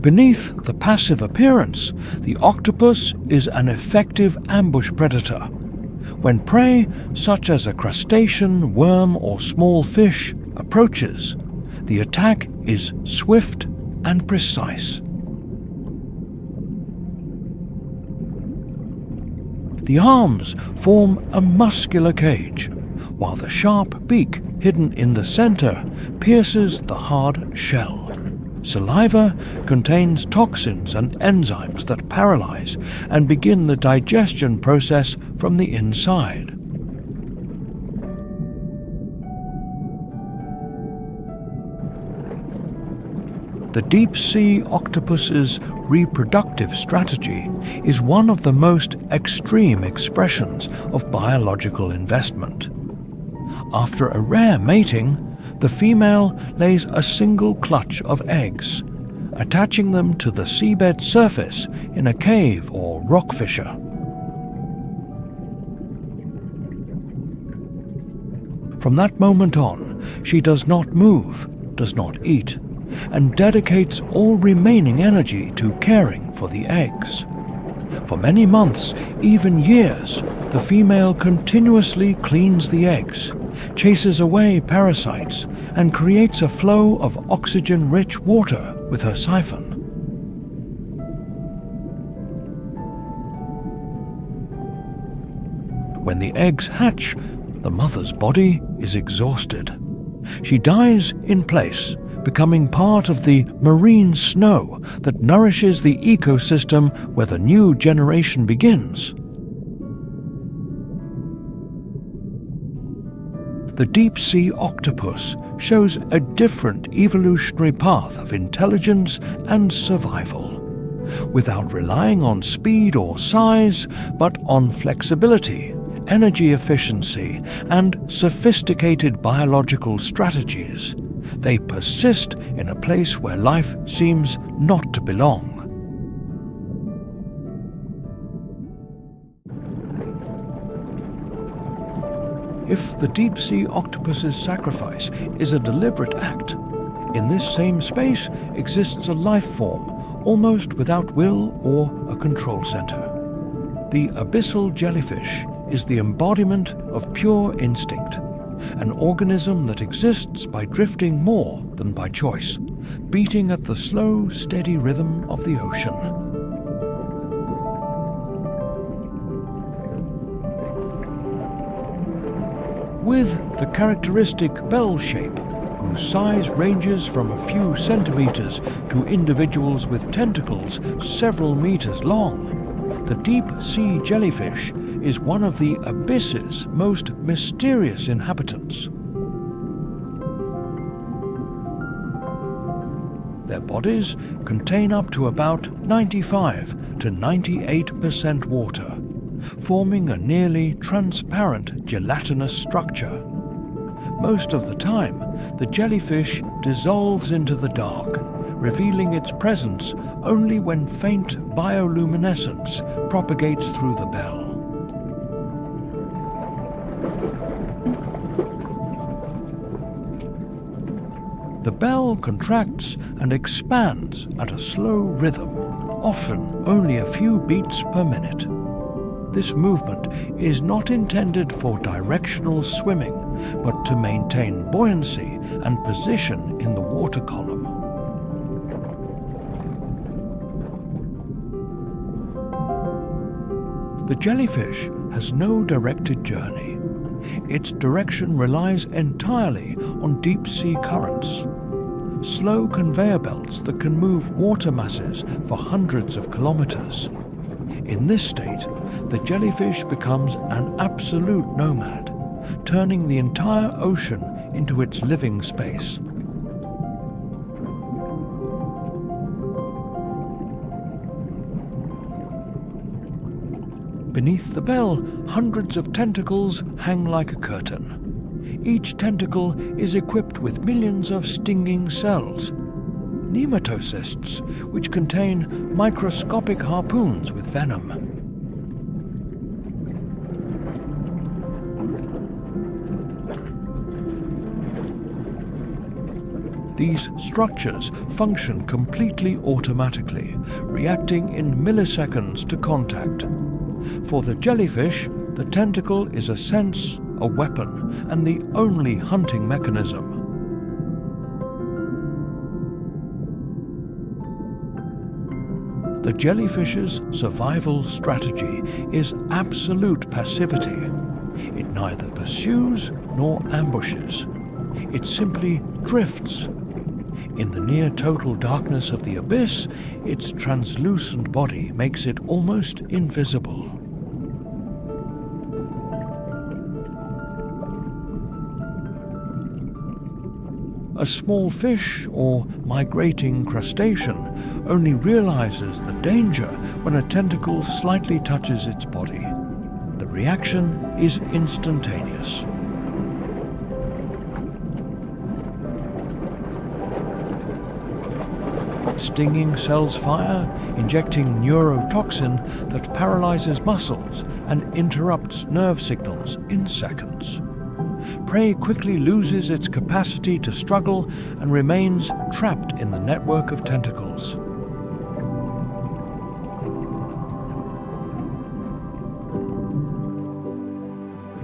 Beneath the passive appearance, the octopus is an effective ambush predator. When prey, such as a crustacean, worm, or small fish, approaches, the attack is swift and precise. The arms form a muscular cage, while the sharp beak hidden in the center pierces the hard shell. Saliva contains toxins and enzymes that paralyze and begin the digestion process from the inside. The deep-sea octopus's reproductive strategy is one of the most extreme expressions of biological investment. After a rare mating, the female lays a single clutch of eggs, attaching them to the seabed surface in a cave or rock fissure. From that moment on, she does not move, does not eat, and dedicates all remaining energy to caring for the eggs. For many months, even years, the female continuously cleans the eggs, chases away parasites, and creates a flow of oxygen-rich water with her siphon. When the eggs hatch, the mother's body is exhausted. She dies in place, becoming part of the marine snow that nourishes the ecosystem where the new generation begins. The deep-sea octopus shows a different evolutionary path of intelligence and survival, without relying on speed or size, but on flexibility, energy efficiency, and sophisticated biological strategies. They persist in a place where life seems not to belong. If the deep-sea octopus's sacrifice is a deliberate act, in this same space exists a life form almost without will or a control center. The abyssal jellyfish is the embodiment of pure instinct, an organism that exists by drifting more than by choice, beating at the slow, steady rhythm of the ocean. With the characteristic bell shape, whose size ranges from a few centimeters to individuals with tentacles several meters long, the deep-sea jellyfish is one of the abyss's most mysterious inhabitants. Their bodies contain up to about 95 to 98% water, forming a nearly transparent gelatinous structure. Most of the time, the jellyfish dissolves into the dark, revealing its presence only when faint bioluminescence propagates through the bell. The bell contracts and expands at a slow rhythm, often only a few beats per minute. This movement is not intended for directional swimming, but to maintain buoyancy and position in the water column. The jellyfish has no directed journey. Its direction relies entirely on deep-sea currents, slow conveyor belts that can move water masses for hundreds of kilometers. In this state, the jellyfish becomes an absolute nomad, turning the entire ocean into its living space. Beneath the bell, hundreds of tentacles hang like a curtain. Each tentacle is equipped with millions of stinging cells, nematocysts, which contain microscopic harpoons with venom. These structures function completely automatically, reacting in milliseconds to contact. For the jellyfish, the tentacle is a sense, a weapon, and the only hunting mechanism. The jellyfish's survival strategy is absolute passivity. It neither pursues nor ambushes. It simply drifts. In the near-total darkness of the abyss, its translucent body makes it almost invisible. A small fish or migrating crustacean only realizes the danger when a tentacle slightly touches its body. The reaction is instantaneous. Stinging cells fire, injecting neurotoxin that paralyzes muscles and interrupts nerve signals in seconds. Prey quickly loses its capacity to struggle and remains trapped in the network of tentacles.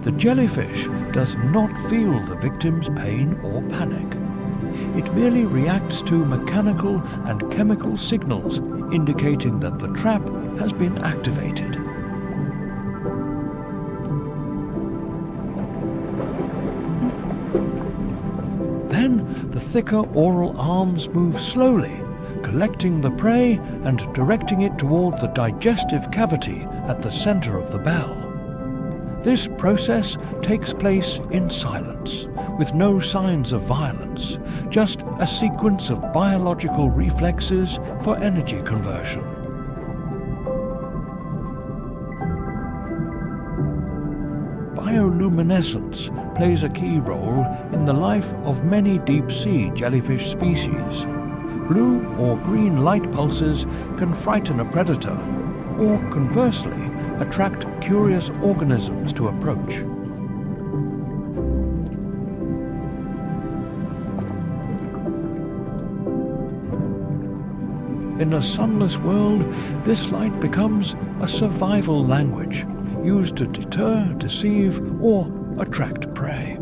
The jellyfish does not feel the victim's pain or panic. It merely reacts to mechanical and chemical signals indicating that the trap has been activated. Then the thicker oral arms move slowly, collecting the prey and directing it toward the digestive cavity at the center of the bell. This process takes place in silence, with no signs of violence, just a sequence of biological reflexes for energy conversion. Bioluminescence plays a key role in the life of many deep-sea jellyfish species. Blue or green light pulses can frighten a predator, or conversely, attract curious organisms to approach. In a sunless world, this light becomes a survival language, used to deter, deceive, or attract prey.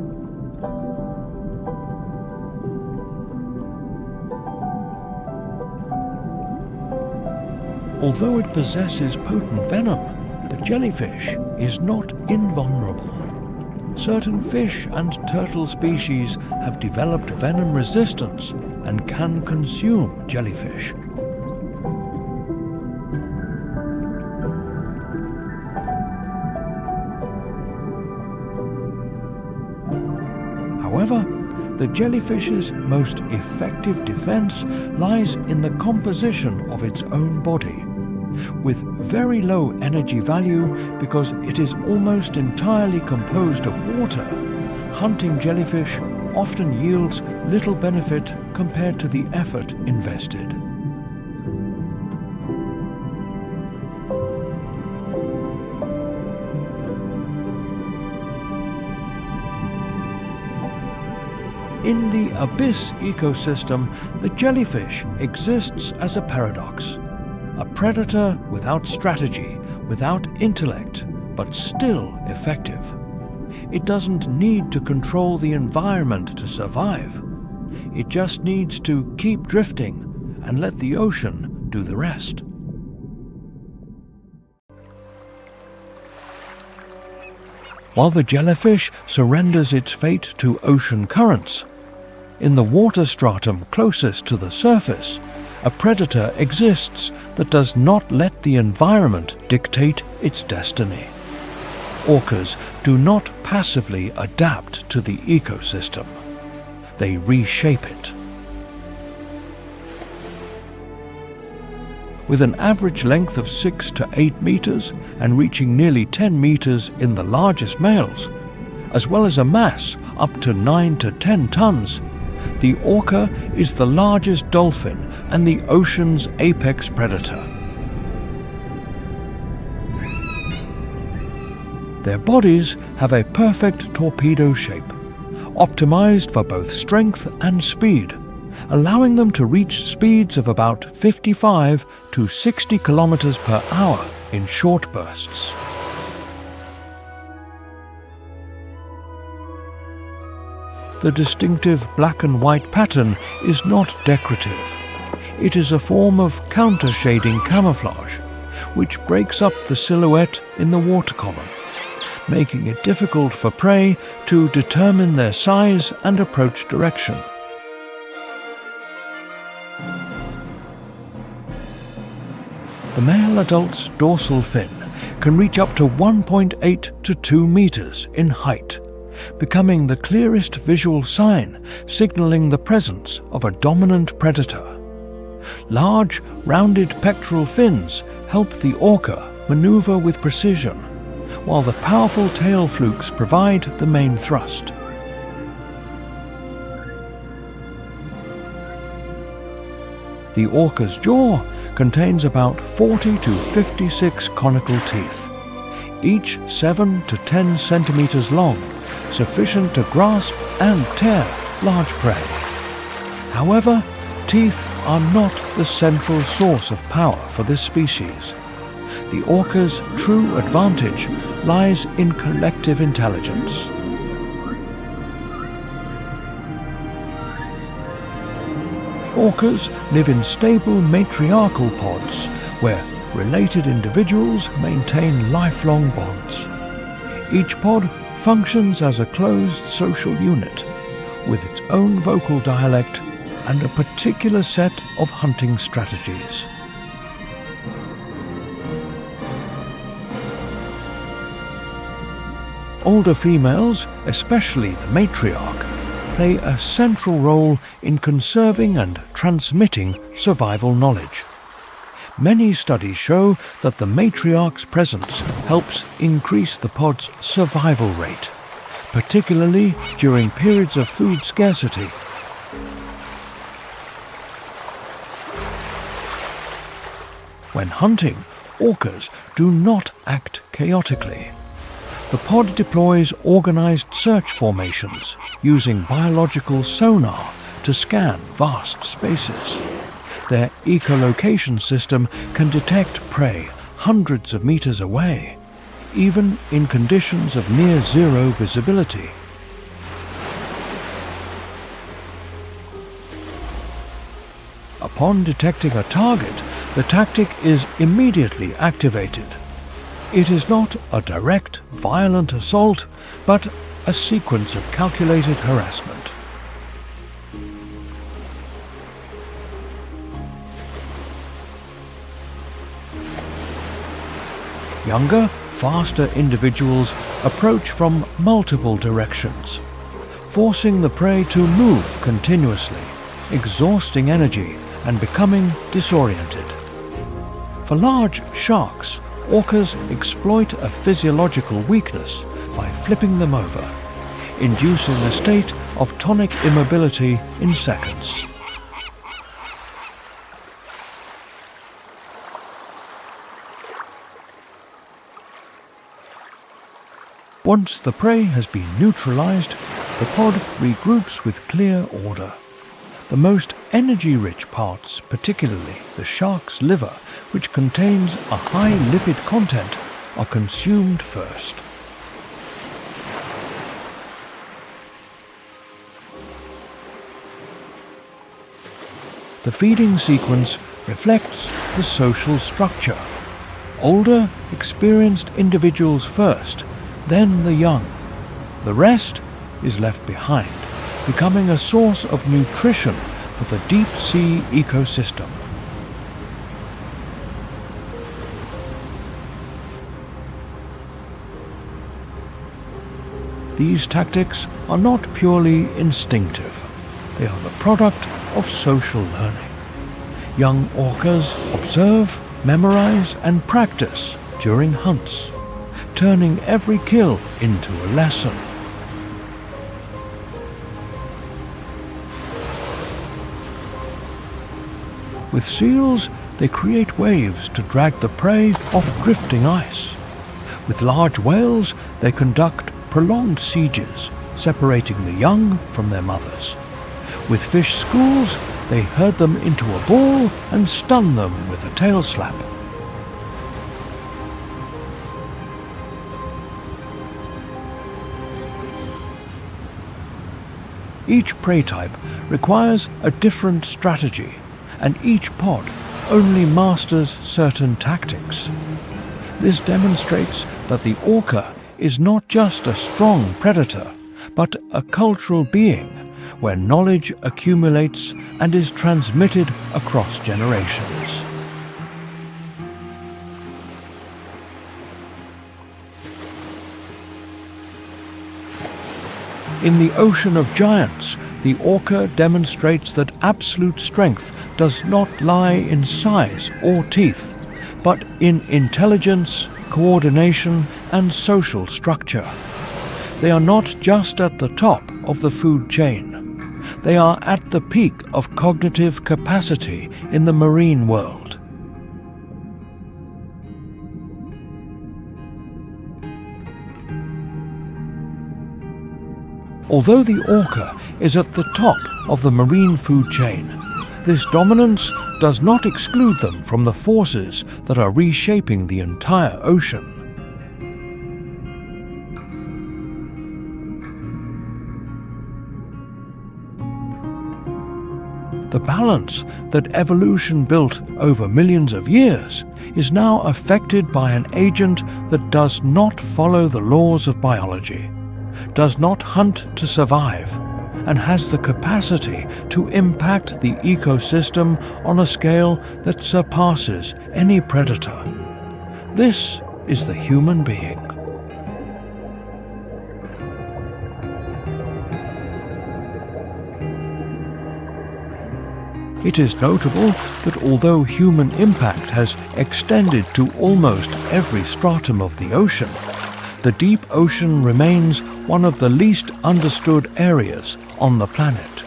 Although it possesses potent venom, the jellyfish is not invulnerable. Certain fish and turtle species have developed venom resistance and can consume jellyfish. However, the jellyfish's most effective defense lies in the composition of its own body. With very low energy value because it is almost entirely composed of water, hunting jellyfish often yields little benefit compared to the effort invested. In the abyss ecosystem, the jellyfish exists as a paradox. A predator without strategy, without intellect, but still effective. It doesn't need to control the environment to survive. It just needs to keep drifting and let the ocean do the rest. While the jellyfish surrenders its fate to ocean currents, in the water stratum closest to the surface, a predator exists that does not let the environment dictate its destiny. Orcas do not passively adapt to the ecosystem. They reshape it. With an average length of 6 to 8 meters and reaching nearly 10 meters in the largest males, as well as a mass up to 9 to 10 tons, the orca is the largest dolphin and the ocean's apex predator. Their bodies have a perfect torpedo shape, optimized for both strength and speed, allowing them to reach speeds of about 55 to 60 kilometers per hour in short bursts. The distinctive black and white pattern is not decorative. It is a form of counter-shading camouflage, which breaks up the silhouette in the water column, making it difficult for prey to determine their size and approach direction. The male adult's dorsal fin can reach up to 1.8 to 2 meters in height, becoming the clearest visual sign signaling the presence of a dominant predator. Large, rounded pectoral fins help the orca maneuver with precision, while the powerful tail flukes provide the main thrust. The orca's jaw contains about 40 to 56 conical teeth, each 7 to 10 centimeters long, sufficient to grasp and tear large prey. However, teeth are not the central source of power for this species. The orca's true advantage lies in collective intelligence. Orcas live in stable matriarchal pods where related individuals maintain lifelong bonds. Each pod functions as a closed social unit with its own vocal dialect and a particular set of hunting strategies. Older females, especially the matriarch, play a central role in conserving and transmitting survival knowledge. Many studies show that the matriarch's presence helps increase the pod's survival rate, particularly during periods of food scarcity. When hunting, orcas do not act chaotically. The pod deploys organized search formations using biological sonar to scan vast spaces. Their echolocation system can detect prey hundreds of meters away, even in conditions of near zero visibility. Upon detecting a target, the tactic is immediately activated. It is not a direct, violent assault, but a sequence of calculated harassment. Younger, faster individuals approach from multiple directions, forcing the prey to move continuously, exhausting energy and becoming disoriented. For large sharks, orcas exploit a physiological weakness by flipping them over, inducing a state of tonic immobility in seconds. Once the prey has been neutralized, the pod regroups with clear order. The most energy-rich parts, particularly the shark's liver, which contains a high lipid content, are consumed first. The feeding sequence reflects the social structure. Older, experienced individuals first, then the young. The rest is left behind, becoming a source of nutrition for the deep-sea ecosystem. These tactics are not purely instinctive. They are the product of social learning. Young orcas observe, memorize, and practice during hunts, turning every kill into a lesson. With seals, they create waves to drag the prey off drifting ice. With large whales, they conduct prolonged sieges, separating the young from their mothers. With fish schools, they herd them into a ball and stun them with a tail slap. Each prey type requires a different strategy, and each pod only masters certain tactics. This demonstrates that the orca is not just a strong predator, but a cultural being where knowledge accumulates and is transmitted across generations. In the ocean of giants, the orca demonstrates that absolute strength does not lie in size or teeth, but in intelligence, coordination, and social structure. They are not just at the top of the food chain. They are at the peak of cognitive capacity in the marine world. Although the orca is at the top of the marine food chain, this dominance does not exclude them from the forces that are reshaping the entire ocean. The balance that evolution built over millions of years is now affected by an agent that does not follow the laws of biology, does not hunt to survive, and has the capacity to impact the ecosystem on a scale that surpasses any predator. This is the human being. It is notable that although human impact has extended to almost every stratum of the ocean, the deep ocean remains one of the least understood areas on the planet.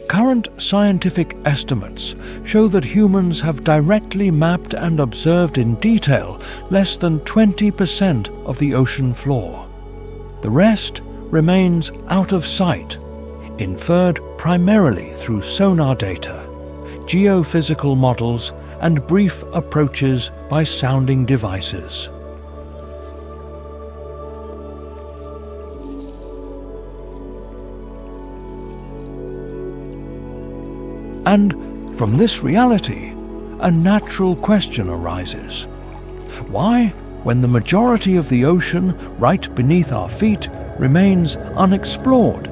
Current scientific estimates show that humans have directly mapped and observed in detail less than 20% of the ocean floor. The rest remains out of sight, inferred primarily through sonar data, geophysical models, and brief approaches by sounding devices. And from this reality, a natural question arises. Why, when the majority of the ocean right beneath our feet remains unexplored,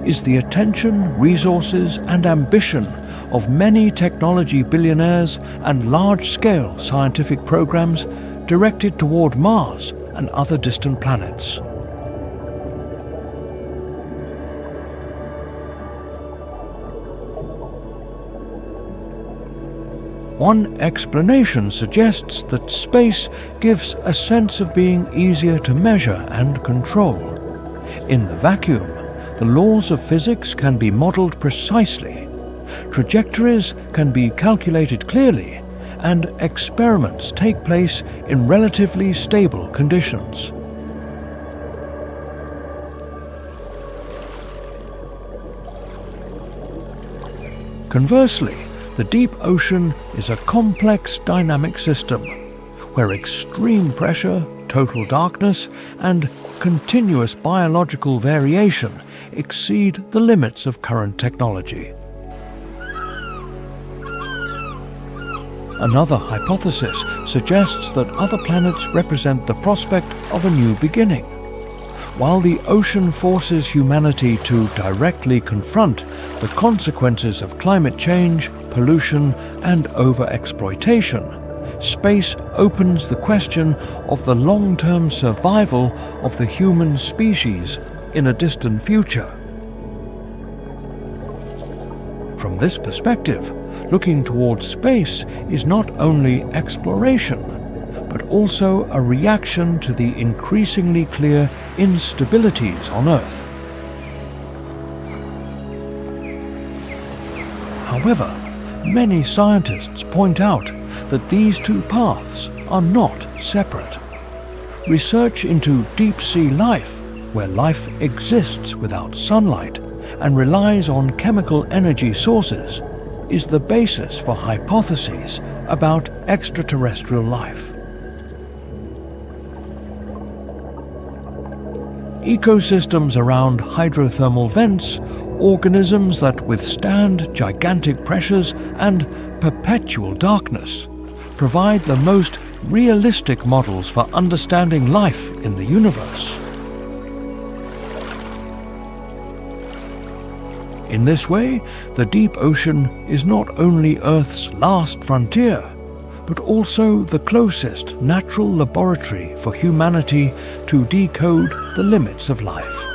is the attention, resources, and ambition of many technology billionaires and large-scale scientific programs directed toward Mars and other distant planets? One explanation suggests that space gives a sense of being easier to measure and control. In the vacuum, the laws of physics can be modeled precisely, trajectories can be calculated clearly, and experiments take place in relatively stable conditions. Conversely, the deep ocean is a complex dynamic system, where extreme pressure, total darkness, and continuous biological variation exceed the limits of current technology. Another hypothesis suggests that other planets represent the prospect of a new beginning. While the ocean forces humanity to directly confront the consequences of climate change, pollution, and overexploitation, space opens the question of the long-term survival of the human species in a distant future. From this perspective, looking towards space is not only exploration, but also a reaction to the increasingly clear instabilities on Earth. However, many scientists point out that these two paths are not separate. research into deep-sea life, where life exists without sunlight and relies on chemical energy sources, is the basis for hypotheses about extraterrestrial life. Ecosystems around hydrothermal vents, organisms that withstand gigantic pressures and perpetual darkness, provide the most realistic models for understanding life in the universe. In this way, the deep ocean is not only Earth's last frontier, but also the closest natural laboratory for humanity to decode the limits of life.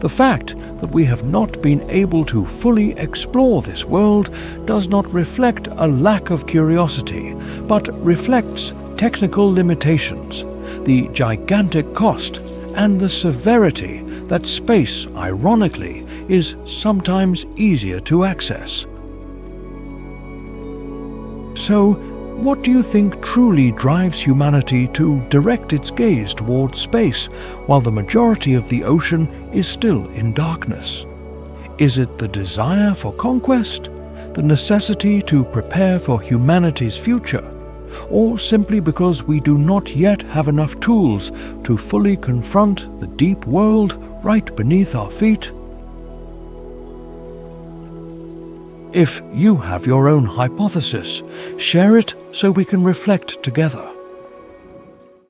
The fact that we have not been able to fully explore this world does not reflect a lack of curiosity, but reflects technical limitations, the gigantic cost, and the severity that space, ironically, is sometimes easier to access. So, what do you think truly drives humanity to direct its gaze towards space while the majority of the ocean is still in darkness? Is it the desire for conquest, the necessity to prepare for humanity's future, or simply because we do not yet have enough tools to fully confront the deep world right beneath our feet? If you have your own hypothesis, share it so we can reflect together.